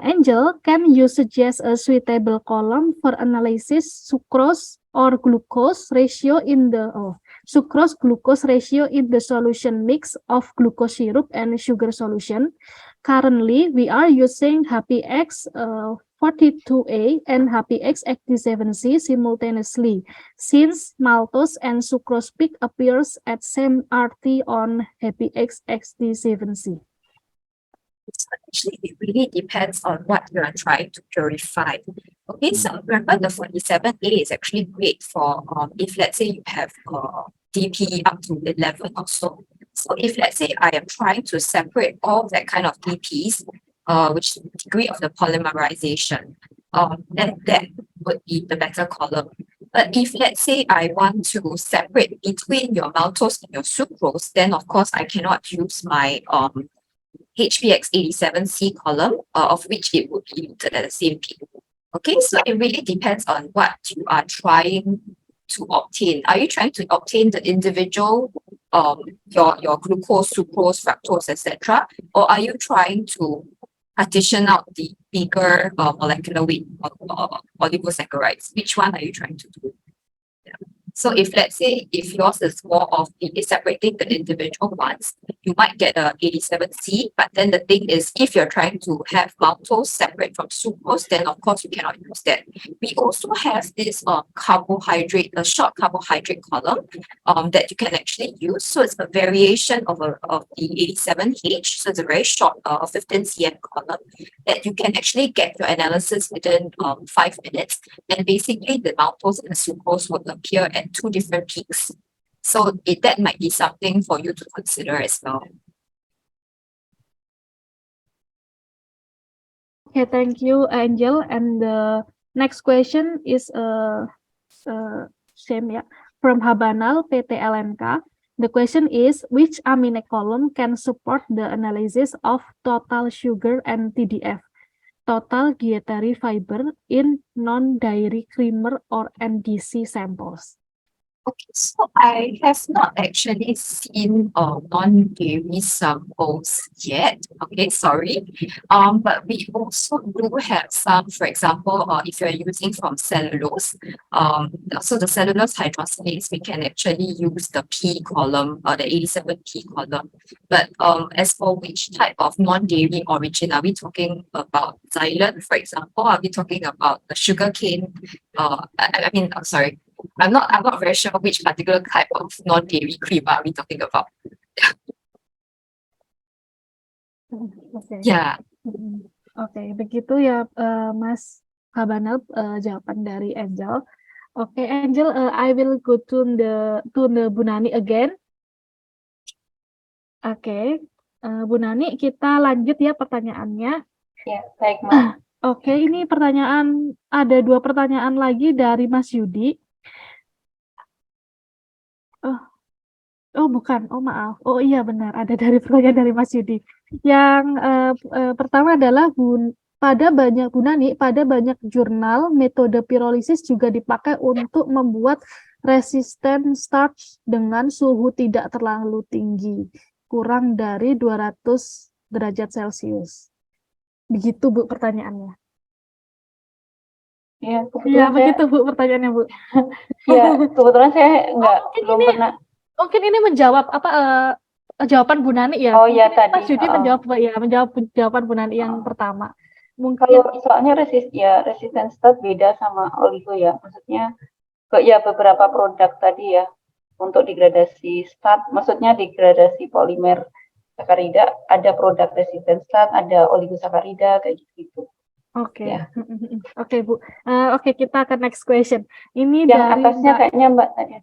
Angel, can you suggest a suitable column for analysis sucrose or glucose ratio in the sucrose glucose ratio in the solution mix of glucose syrup and sugar solution? Currently, we are using HPX 42A and HPX 87C simultaneously, since maltose and sucrose peak appears at same RT on HPX 87C. Actually, it really depends on what you are trying to purify. Okay, so remember the 47A is actually great for if let's say you have DP up to 11 or so. So if let's say I am trying to separate all that kind of DPs, which is the degree of the polymerization, then that would be the better column. But if let's say I want to separate between your maltose and your sucrose, then of course I cannot use my HPX 87C column, of which it would be limited at the same peak. Okay, so it really depends on what you are trying to obtain. Are you trying to obtain the individual, your glucose, sucrose, fructose, etc., or are you trying to partition out the bigger molecular weight oligosaccharides? Which one are you trying to do? So if let's say if yours is more of separating the individual ones, you might get a 87C, but then the thing is if you're trying to have maltose separate from sucrose, then of course you cannot use that. We also have this carbohydrate, a short carbohydrate column that you can actually use. So it's a variation of the 87H. So it's a very short 15 cm column that you can actually get your analysis within 5 minutes. And basically the maltose and the sucrose would appear at two different peaks. So that might be something for you to consider as well. Okay, thank you, Angel. And the next question is same, yeah, from Habanal PT LNK. The question is, which amino column can support the analysis of total sugar and TDF, total dietary fiber, in non-dairy creamer or NDC samples? Okay, so I have not actually seen non-dairy samples yet. Okay, sorry. But we also do have some, for example, if you're using from cellulose, so the cellulose hydrogenases, we can actually use the P column or the 87P column. But as for which type of non-dairy origin, are we talking about xylem, for example? Are we talking about the sugarcane? Sorry. I'm not very sure which particular type of non-dairy cream are we talking about. Okay. Yeah. Oke, begitu ya, Mas Kabanel jawaban dari Angel. Oke, Angel, I will go to the Bu Nani again. Oke, Bu Nani, kita lanjut ya pertanyaannya. Ya, baik, Mbak. Oke, ini ada 2 pertanyaan lagi dari Mas Yudi. Oh, oh bukan, oh maaf. Oh iya benar, ada dari pertanyaan dari Mas Yudi. Yang pertama adalah Bu Nani, pada banyak jurnal metode pirolisis juga dipakai untuk membuat resisten starch dengan suhu tidak terlalu tinggi, kurang dari 200 derajat Celcius. Begitu Bu pertanyaannya. Ya, Iya, kebetulan saya, begitu Bu pertanyaannya Bu. ya, kebetulan saya belum ini pernah. Mungkin ini menjawab jawaban Bu Nani ya. Oh ya, Mungkin ini Mas tadi. Yudi menjawab jawaban Bu Nani yang pertama. Mungkin Kalau soalnya resisten start beda sama oligo ya. Maksudnya ya beberapa produk tadi ya untuk degradasi start, maksudnya degradasi polimer sakarida, ada produk resisten start, ada oligosakarida kayak gitu. oke. Ya. Oke, Bu. Oke, kita ke next question. Ini Yang dari atasnya kayaknya Mbak tadi.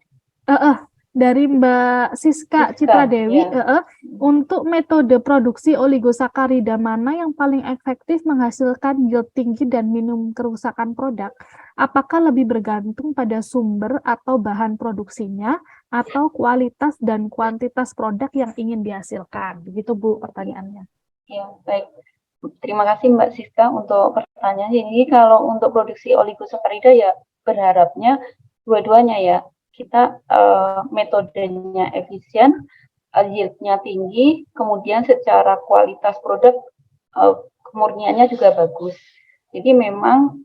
dari Mbak Siska Citra Dewi, ya. untuk metode produksi oligosakarida mana yang paling efektif menghasilkan yield tinggi dan minum kerusakan produk? Apakah lebih bergantung pada sumber atau bahan produksinya, atau kualitas dan kuantitas produk yang ingin dihasilkan? Begitu Bu pertanyaannya. Ya, baik. Terima kasih Mbak Siska untuk pertanyaan ini. Kalau untuk produksi oligosakarida ya berharapnya dua-duanya ya. Kita metodenya efisien, yield-nya tinggi, kemudian secara kualitas produk kemurniannya juga bagus. Jadi memang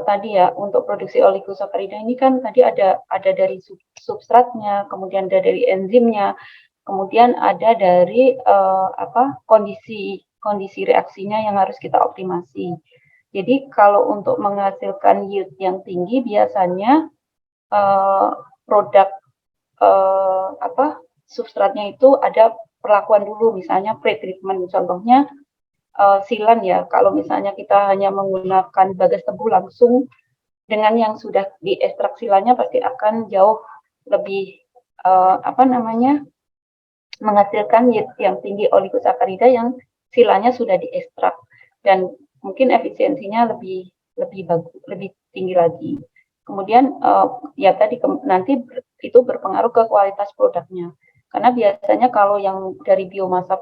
tadi ya untuk produksi oligosakarida ini kan tadi ada dari substratnya, kemudian ada dari enzimnya, kemudian ada dari kondisi reaksinya yang harus kita optimasi. Jadi kalau untuk menghasilkan yield yang tinggi biasanya produk substratnya itu ada perlakuan dulu, misalnya pre-treatment, contohnya silan ya. Kalau misalnya kita hanya menggunakan bagas tebu langsung dengan yang sudah diekstrak silannya pasti akan jauh lebih menghasilkan yield yang tinggi oligosakarida yang silanya sudah diekstrak dan mungkin efisiensinya lebih bagus, lebih tinggi lagi. Kemudian ya tadi nanti itu berpengaruh ke kualitas produknya. Karena biasanya kalau yang dari biomasa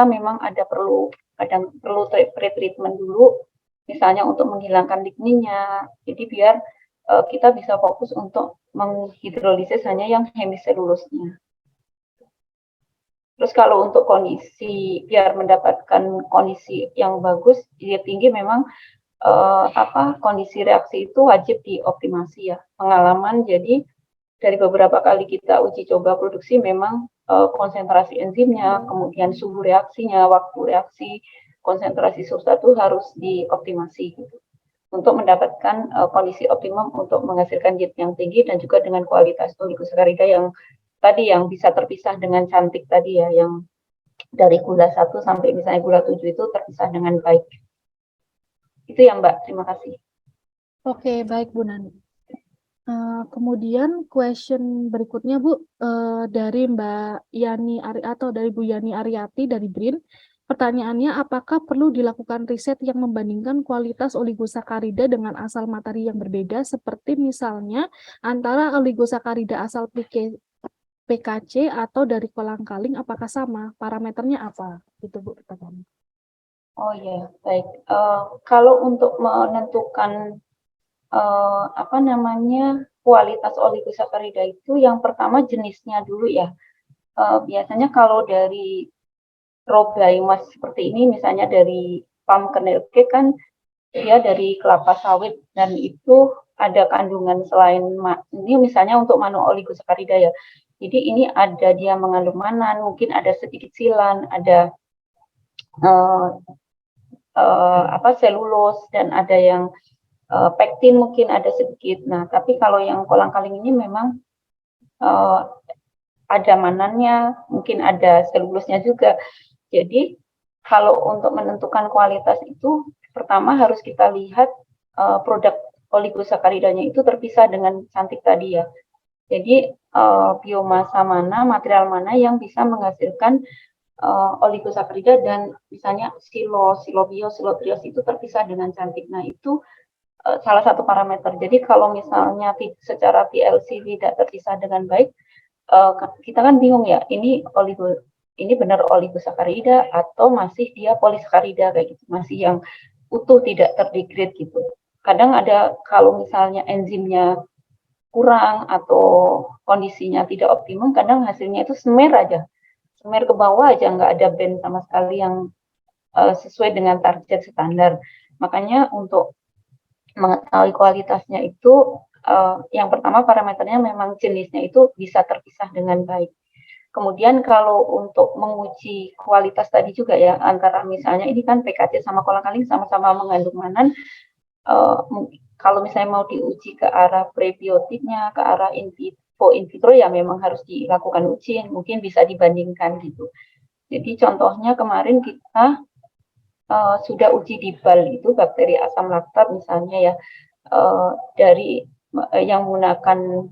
memang perlu pre-treatment dulu, misalnya untuk menghilangkan ligninnya. Jadi biar kita bisa fokus untuk menghidrolisis hanya yang hemiselulosnya. Terus kalau untuk biar mendapatkan kondisi yang bagus, yield tinggi memang kondisi reaksi itu wajib dioptimasi ya. Pengalaman jadi dari beberapa kali kita uji coba produksi memang konsentrasi enzimnya, kemudian suhu reaksinya, waktu reaksi, konsentrasi substrat itu harus dioptimasi gitu. Untuk mendapatkan kondisi optimum untuk menghasilkan yield yang tinggi dan juga dengan kualitas oligosakarida yang tadi yang bisa terpisah dengan cantik tadi ya, yang dari gula 1 sampai misalnya gula 7 itu terpisah dengan baik. Itu ya Mbak, terima kasih. Oke, baik Bu Nani. Kemudian question berikutnya Bu, dari Mbak Yani atau dari Bu Yani Ariati dari BRIN. Pertanyaannya, apakah perlu dilakukan riset yang membandingkan kualitas oligosakarida dengan asal materi yang berbeda, seperti misalnya antara oligosakarida asal PKC atau dari kolang-kaling, apakah sama? Parameternya apa? Itu Bu pertanyaannya. Oh ya, baik. Kalau untuk menentukan kualitas oligosakarida itu yang pertama jenisnya dulu ya. Biasanya kalau dari raw biomass seperti ini, misalnya dari palm kernel cake kan dia dari kelapa sawit dan itu ada kandungan selain ini misalnya untuk manu oligosakarida ya. Jadi ini ada dia mengandung manan, mungkin ada sedikit silan, ada selulose dan ada yang pektin mungkin ada sedikit. Nah, tapi kalau yang kolang-kaling ini memang ada manannya, mungkin ada selulosnya juga. Jadi kalau untuk menentukan kualitas itu pertama harus kita lihat produk oligosacharidanya itu terpisah dengan cantik tadi ya. Jadi biomasa mana, material mana yang bisa menghasilkan oligosakarida dan misalnya silobios itu terpisah dengan cantik. Nah, itu salah satu parameter. Jadi kalau misalnya secara PLC tidak terpisah dengan baik, kita kan bingung ya, ini benar oligosakarida atau masih dia polisakarida kayak gitu, masih yang utuh tidak terdegrade gitu. Kadang ada kalau misalnya enzimnya kurang atau kondisinya tidak optimum, kadang hasilnya itu semer aja. Semer ke bawah aja, nggak ada band sama sekali yang sesuai dengan target standar. Makanya untuk mengetahui kualitasnya itu, yang pertama parameternya memang jenisnya itu bisa terpisah dengan baik. Kemudian kalau untuk menguji kualitas tadi juga ya, antara misalnya ini kan PKC sama kolang-kaling sama-sama mengandung manan, kalau misalnya mau diuji ke arah prebiotiknya, ke arah in vitro ya memang harus dilakukan uji, mungkin bisa dibandingkan gitu. Jadi contohnya kemarin kita sudah uji di BAL itu bakteri asam laktat misalnya ya, dari yang menggunakan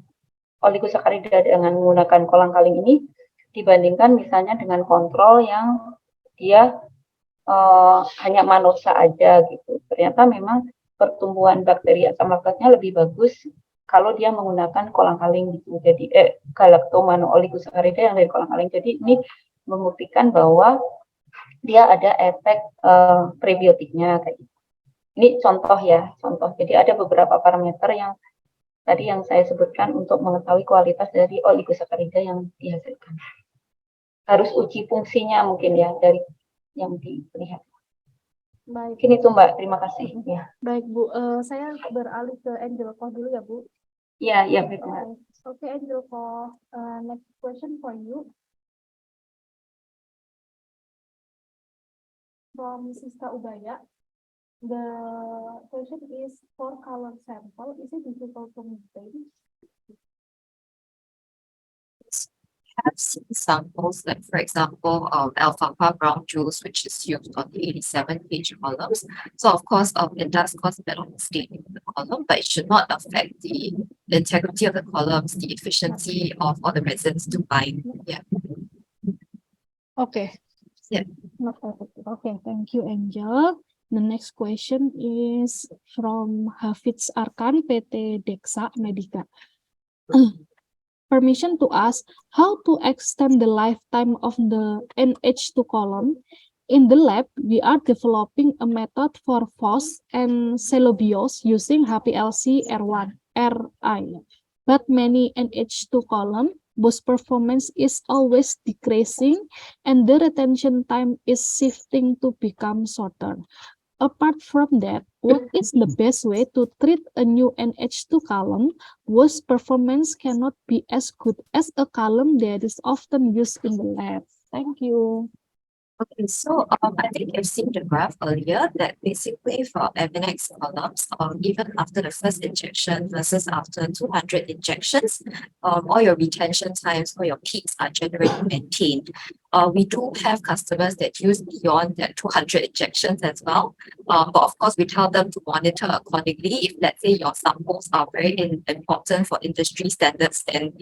oligosakarida dengan menggunakan kolang-kaling ini dibandingkan misalnya dengan kontrol yang dia hanya manosa aja gitu. Ternyata memang pertumbuhan bakteri asam laktatnya lebih bagus kalau dia menggunakan kolang-kaling gitu. Jadi galactomano oligosakarida yang dari kolang-kaling. Jadi ini membuktikan bahwa dia ada efek prebiotiknya kayak gitu. Ini contoh ya, contoh. Jadi ada beberapa parameter yang tadi yang saya sebutkan untuk mengetahui kualitas dari oligosakarida yang dihasilkan. Harus uji fungsinya mungkin ya dari yang dilihat. Baik. Mungkin itu Mbak, terima kasih. Ya. Baik Bu, saya beralih ke Angel Koh dulu ya Bu. Ya, betul. Okay, Angel Koh, next question for you. From Siska Ubaya, the question is for color sample, is it difficult to maintain? Have seen samples like, for example, alfalfa brown juice, which is used on the 87-page columns. So of course, it does cause a bit of staining in the column, but it should not affect the integrity of the columns, the efficiency of all the resins to bind. Yeah. Okay. Yeah. Okay, thank you, Angel. The next question is from Hafiz Arkan, PT Dexa Medica. Permission to ask how to extend the lifetime of the NH2 column. In the lab, we are developing a method for FOS and Celobios using HPLC RI. But many NH2 column, boost performance is always decreasing and the retention time is shifting to become shorter. Apart from that, what is the best way to treat a new NH2 column whose performance cannot be as good as a column that is often used in the lab? Thank you. Okay, so I think you've seen the graph earlier that basically for MNX columns, even after the first injection versus after 200 injections, all your retention times or your peaks are generally maintained. We do have customers that use beyond that 200 injections as well. But of course, we tell them to monitor accordingly. If let's say your samples are very important for industry standards, then,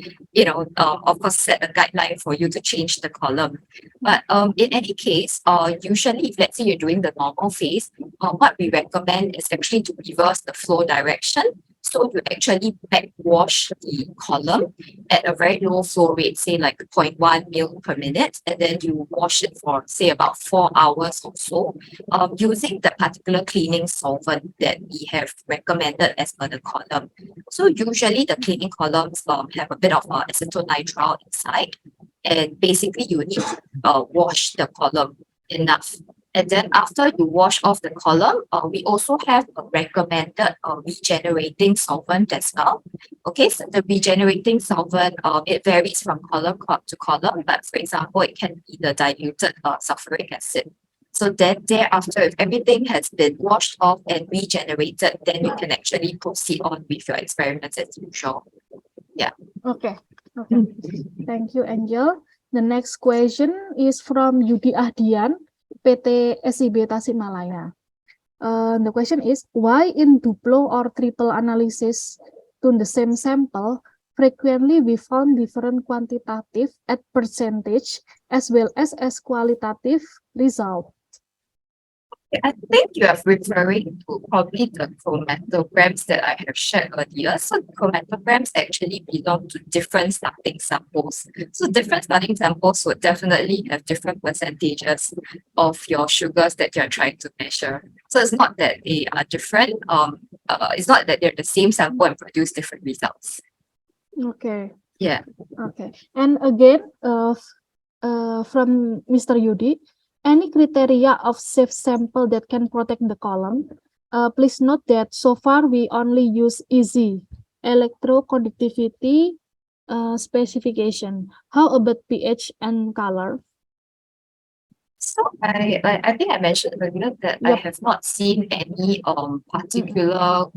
of course, set a guideline for you to change the column. But in any case, usually if let's say you're doing the normal phase, what we recommend is actually to reverse the flow direction. So you actually backwash the column at a very low flow rate, say like 0.1 mil per minute, and then you wash it for say about 4 hours or so, using the particular cleaning solvent that we have recommended as per the column. So usually the cleaning columns have a bit of acetonitrile inside, and basically you need to wash the column enough. And then after you wash off the column, we also have a recommended regenerating solvent as well. Okay, so the regenerating solvent, it varies from column to column, but for example, it can be the diluted sulfuric acid. So then thereafter, if everything has been washed off and regenerated, then you can actually proceed on with your experiments as usual. Yeah. Okay. Thank you, Angel. The next question is from Yudi Ahdian, PT SIB Tasikmalaya. The question is, why in duplo or triple analysis to the same sample, frequently we found different quantitative at percentage as well as qualitative result? I think you are referring to probably the chromatograms that I have shared earlier. So chromatograms actually belong to different starting samples. So different starting samples would definitely have different percentages of your sugars that you're trying to measure. So it's not that they are different. It's not that they're the same sample and produce different results. Okay. Yeah. Okay. And again, from Mr. Yudi, any criteria of safe sample that can protect the column? Please note that so far we only use EZ, electroconductivity specification. How about pH and color? So I think I mentioned earlier that I Yep. have not seen any particular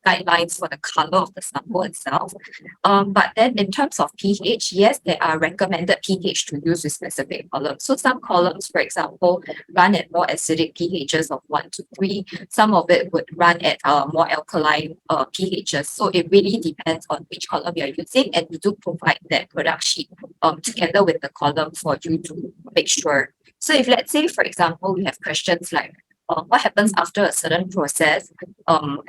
guidelines for the color of the sample itself. But then in terms of pH, yes, there are recommended pH to use with specific columns. So some columns, for example, run at more acidic pHs of 1 to 3. Some of it would run at more alkaline pHs. So it really depends on which column you're using, and we do provide that product sheet together with the column for you to make sure. So if let's say, for example, we have questions like, what happens after a certain process,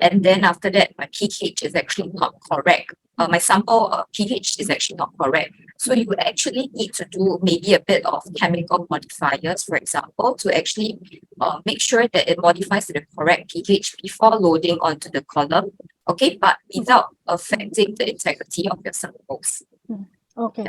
and then after that, my pH is actually not correct. My sample pH is actually not correct. So you would actually need to do maybe a bit of chemical modifiers, for example, to actually make sure that it modifies to the correct pH before loading onto the column, okay, but without affecting the integrity of your samples. Oke,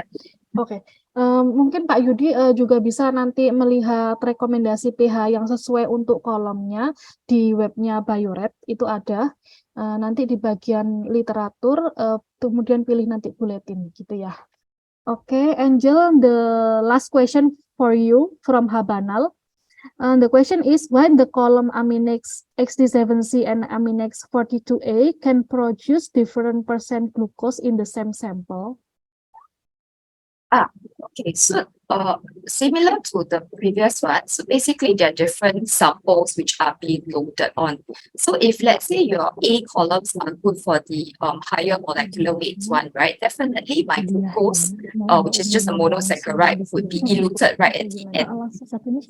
oke. Mungkin Pak Yudi juga bisa nanti melihat rekomendasi pH yang sesuai untuk kolomnya di webnya Biored, itu ada. Nanti di bagian literatur, kemudian pilih nanti buletin gitu ya. Oke, Angel, the last question for you from Habanal. The question is, why the column Aminex XD7C and Aminex 42A can produce different percent glucose in the same sample? Okay, so similar to the previous one, so basically there are different samples which are being loaded on. So if let's say your A columns are good for the higher molecular weights one, right? Definitely my glucose, which is just a monosaccharide, would be eluted right at the end.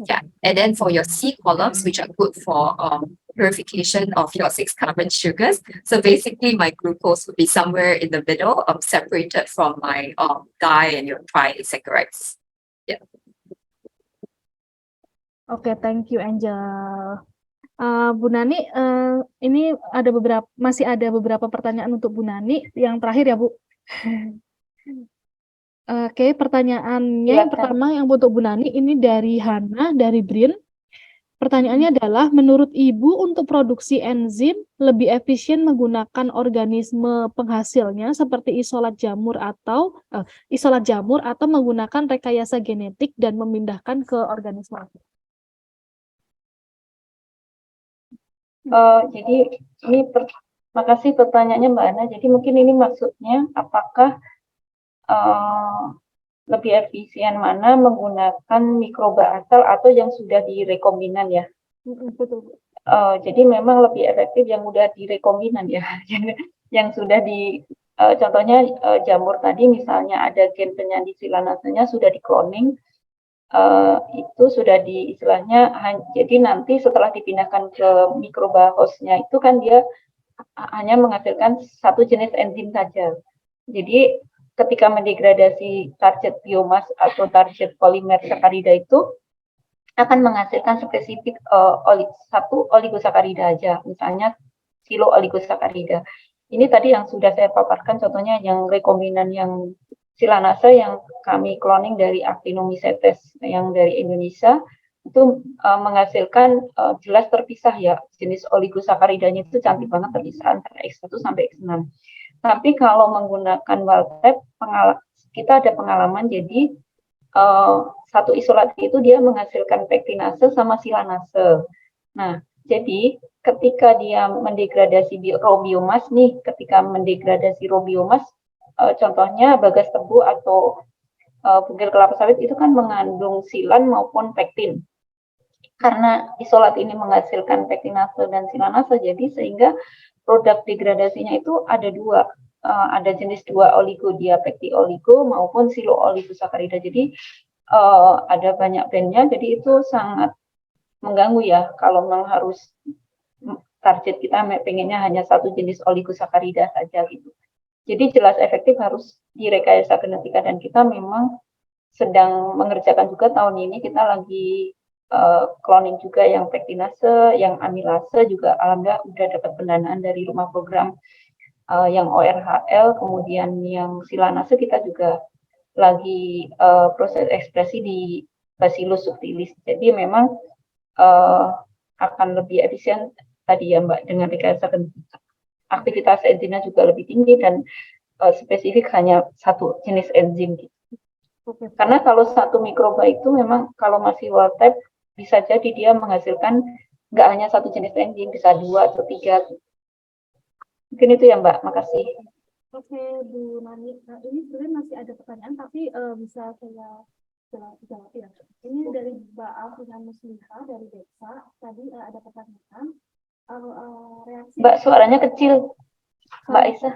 Yeah, and then for your C columns, which are good for purification of your 6-carbon sugars. So basically my glucose would be somewhere in the middle, separated from my di and your trisaccharides. Yeah. Oke, thank you Angel. Bu Nani, ini masih ada beberapa pertanyaan untuk Bu Nani. Yang terakhir ya, Bu. Oke, pertanyaannya yang pertama yang untuk Bu Nani ini dari Hana, dari BRIN. Pertanyaannya adalah, menurut Ibu untuk produksi enzim lebih efisien menggunakan organisme penghasilnya seperti isolat jamur atau menggunakan rekayasa genetik dan memindahkan ke organisme? Jadi ini makasih pertanyaannya Mbak Ana. Jadi mungkin ini maksudnya apakah lebih efisien mana menggunakan mikroba asal atau yang sudah direkombinan ya? Betul. Jadi memang lebih efektif yang sudah direkombinan ya. Yang sudah contohnya jamur tadi misalnya ada gen penyandi silanasanya sudah di-cloning, itu sudah istilahnya, jadi nanti setelah dipindahkan ke mikroba hostnya itu kan dia hanya menghasilkan satu jenis enzim saja. Jadi ketika mendegradasi target biomas atau target polimer sakarida itu akan menghasilkan spesifik satu oligosakarida aja, misalnya kilo oligosakarida. Ini tadi yang sudah saya paparkan contohnya yang rekombinan yang silanase yang kami cloning dari Actinomycetes yang dari Indonesia itu menghasilkan jelas terpisah ya, jenis oligosacaridanya itu cantik banget terpisah antara X1 sampai X6. Tapi kalau menggunakan wild type, kita ada pengalaman jadi satu isolat itu dia menghasilkan pektinase sama silanase. Nah, jadi ketika dia mendegradasi robiomas nih, ketika mendegradasi robiomas, contohnya bagas tebu atau bugil kelapa sawit itu kan mengandung silan maupun pektin. karena isolat ini menghasilkan pektinase dan silanase, jadi sehingga produk degradasinya itu ada dua, ada jenis dua oligo, dia pekti oligo maupun silo oligosakarida. Jadi ada banyak bandnya, jadi itu sangat mengganggu ya kalau memang harus target kita pengennya hanya satu jenis oligosakarida saja gitu. Jadi jelas efektif harus direkayasa genetika, dan kita memang sedang mengerjakan juga tahun ini, kita lagi cloning juga yang pektinase, yang amilase juga alhamdulillah udah dapat pendanaan dari rumah program yang ORHL, kemudian yang silanase kita juga lagi proses ekspresi di Bacillus subtilis. Jadi memang akan lebih efisien tadi ya Mbak, dengan rekayasa genetika. Aktivitas enzimnya juga lebih tinggi dan spesifik hanya satu jenis enzim gitu. Karena kalau satu mikroba itu memang kalau masih wild type bisa jadi dia menghasilkan nggak hanya satu jenis enzim, bisa 2 atau 3. Mungkin itu ya Mbak, makasih. Oke, Bu Nani. Nah, ini sebenarnya masih ada pertanyaan, tapi bisa saya jawab ya. Ini dari Mbak Alvina Musliha dari Desa. Tadi ada pertanyaan. Reaksi Mbak, suaranya kecil. Mbak Aisyah.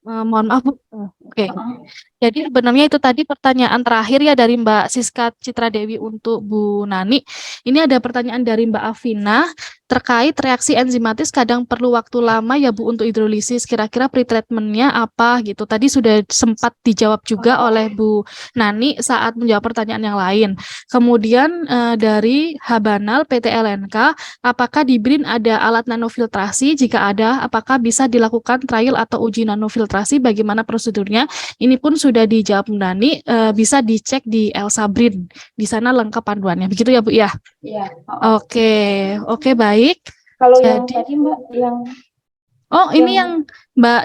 mohon maaf, Bu. Oke. Jadi sebenarnya itu tadi pertanyaan terakhir ya dari Mbak Siska Citra Dewi untuk Bu Nani. Ini ada pertanyaan dari Mbak Afina terkait reaksi enzimatis kadang perlu waktu lama ya Bu untuk hidrolisis. Kira-kira pretreatmentnya apa gitu. Tadi sudah sempat dijawab juga oleh Bu Nani saat menjawab pertanyaan yang lain. Kemudian dari Habanal PT LNK, apakah di BRIN ada alat nanofiltrasi? Jika ada, apakah bisa dilakukan trial atau uji nanofiltrasi? Bagaimana prosedurnya? Ini pun sudah dijawab Bu Nani, bisa dicek di Elsa BRIN. Di sana lengkap panduannya. Begitu ya Bu ya? Iya. Oke, baik. Kalau yang tadi Mbak, yang ini yang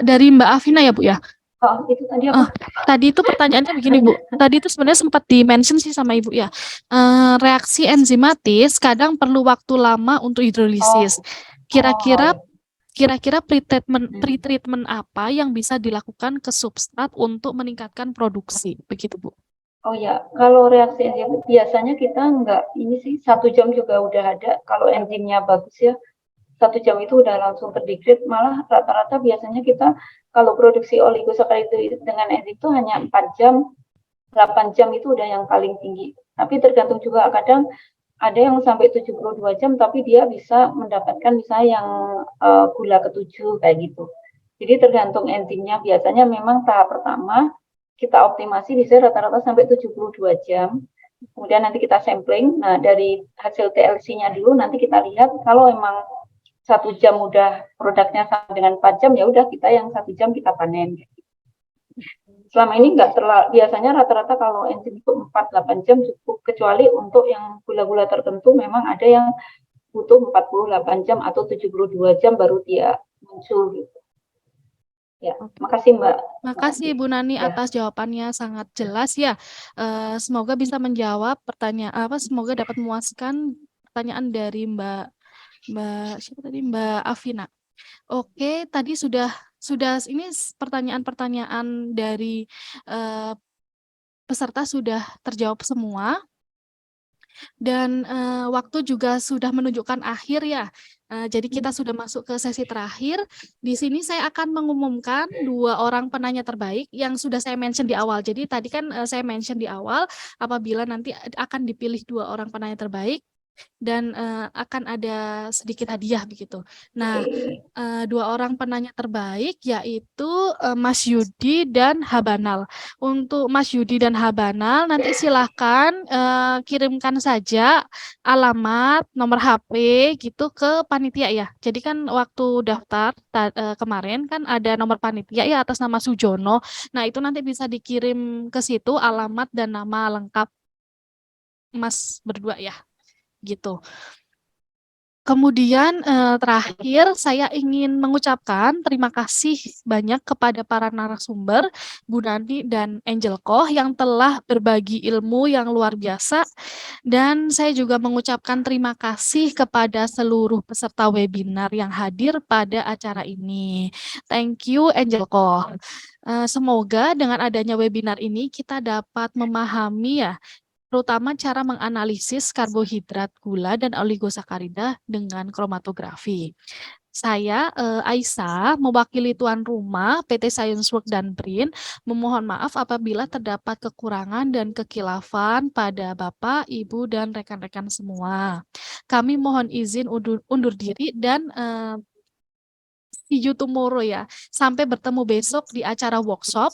dari Mbak Afina ya Bu ya? itu tadi apa? Tadi itu pertanyaannya begini Bu. Tadi itu sebenarnya sempat di-mention sih sama Ibu ya. Reaksi enzimatis kadang perlu waktu lama untuk hidrolisis. Kira-kira pretreatment apa yang bisa dilakukan ke substrat untuk meningkatkan produksi, begitu Bu? Oh ya, kalau reaksi enzim biasanya kita ini sih 1 jam juga udah ada. Kalau enzimnya bagus ya, 1 jam itu udah langsung terdegrade. Malah rata-rata biasanya kita kalau produksi oligosakarida dengan enzim itu hanya 4 jam, 8 jam itu udah yang paling tinggi. Tapi tergantung juga, kadang ada yang sampai 72 jam, tapi dia bisa mendapatkan misalnya yang gula ke-7 kayak gitu. Jadi tergantung enzimnya. Biasanya memang tahap pertama kita optimasi bisa rata-rata sampai 72 jam. Kemudian nanti kita sampling. Nah, dari hasil TLC-nya dulu nanti kita lihat kalau emang 1 jam udah produknya sama dengan 4 jam, ya udah kita yang 1 jam kita panen. Selama ini nggak terlalu, biasanya rata-rata kalau enzim itu 4-8 jam cukup, kecuali untuk yang gula-gula tertentu memang ada yang butuh 48 jam atau 72 jam baru dia muncul gitu. Ya, makasih Mbak. Makasih Bu Nani atas jawabannya, sangat jelas ya. Semoga bisa menjawab pertanyaan semoga dapat memuaskan pertanyaan dari Mbak siapa tadi, Mbak Afina. Oke, tadi sudah ini pertanyaan-pertanyaan dari peserta sudah terjawab semua. Dan waktu juga sudah menunjukkan akhir ya. Jadi kita sudah masuk ke sesi terakhir. Di sini saya akan mengumumkan 2 orang penanya terbaik yang sudah saya mention di awal. Jadi tadi kan saya mention di awal apabila nanti akan dipilih 2 orang penanya terbaik dan akan ada sedikit hadiah begitu. Nah, 2 orang penanya terbaik yaitu Mas Yudi dan Habanal. Untuk Mas Yudi dan Habanal nanti silahkan kirimkan saja alamat, nomor HP gitu ke panitia ya. Jadi kan waktu daftar kemarin kan ada nomor panitia ya atas nama Sujono. Nah, itu nanti bisa dikirim ke situ alamat dan nama lengkap Mas berdua ya. Gitu. Kemudian terakhir saya ingin mengucapkan terima kasih banyak kepada para narasumber Bu Nani dan Angel Koh yang telah berbagi ilmu yang luar biasa, dan saya juga mengucapkan terima kasih kepada seluruh peserta webinar yang hadir pada acara ini. Thank you Angel Koh. Semoga dengan adanya webinar ini kita dapat memahami ya terutama cara menganalisis karbohidrat, gula, dan oligosakarida dengan kromatografi. Saya, Aisyah, mewakili tuan rumah PT Scienceworks dan BRIN, memohon maaf apabila terdapat kekurangan dan kekhilafan pada Bapak, Ibu, dan rekan-rekan semua. Kami mohon izin undur diri dan see you tomorrow ya. Sampai bertemu besok di acara workshop.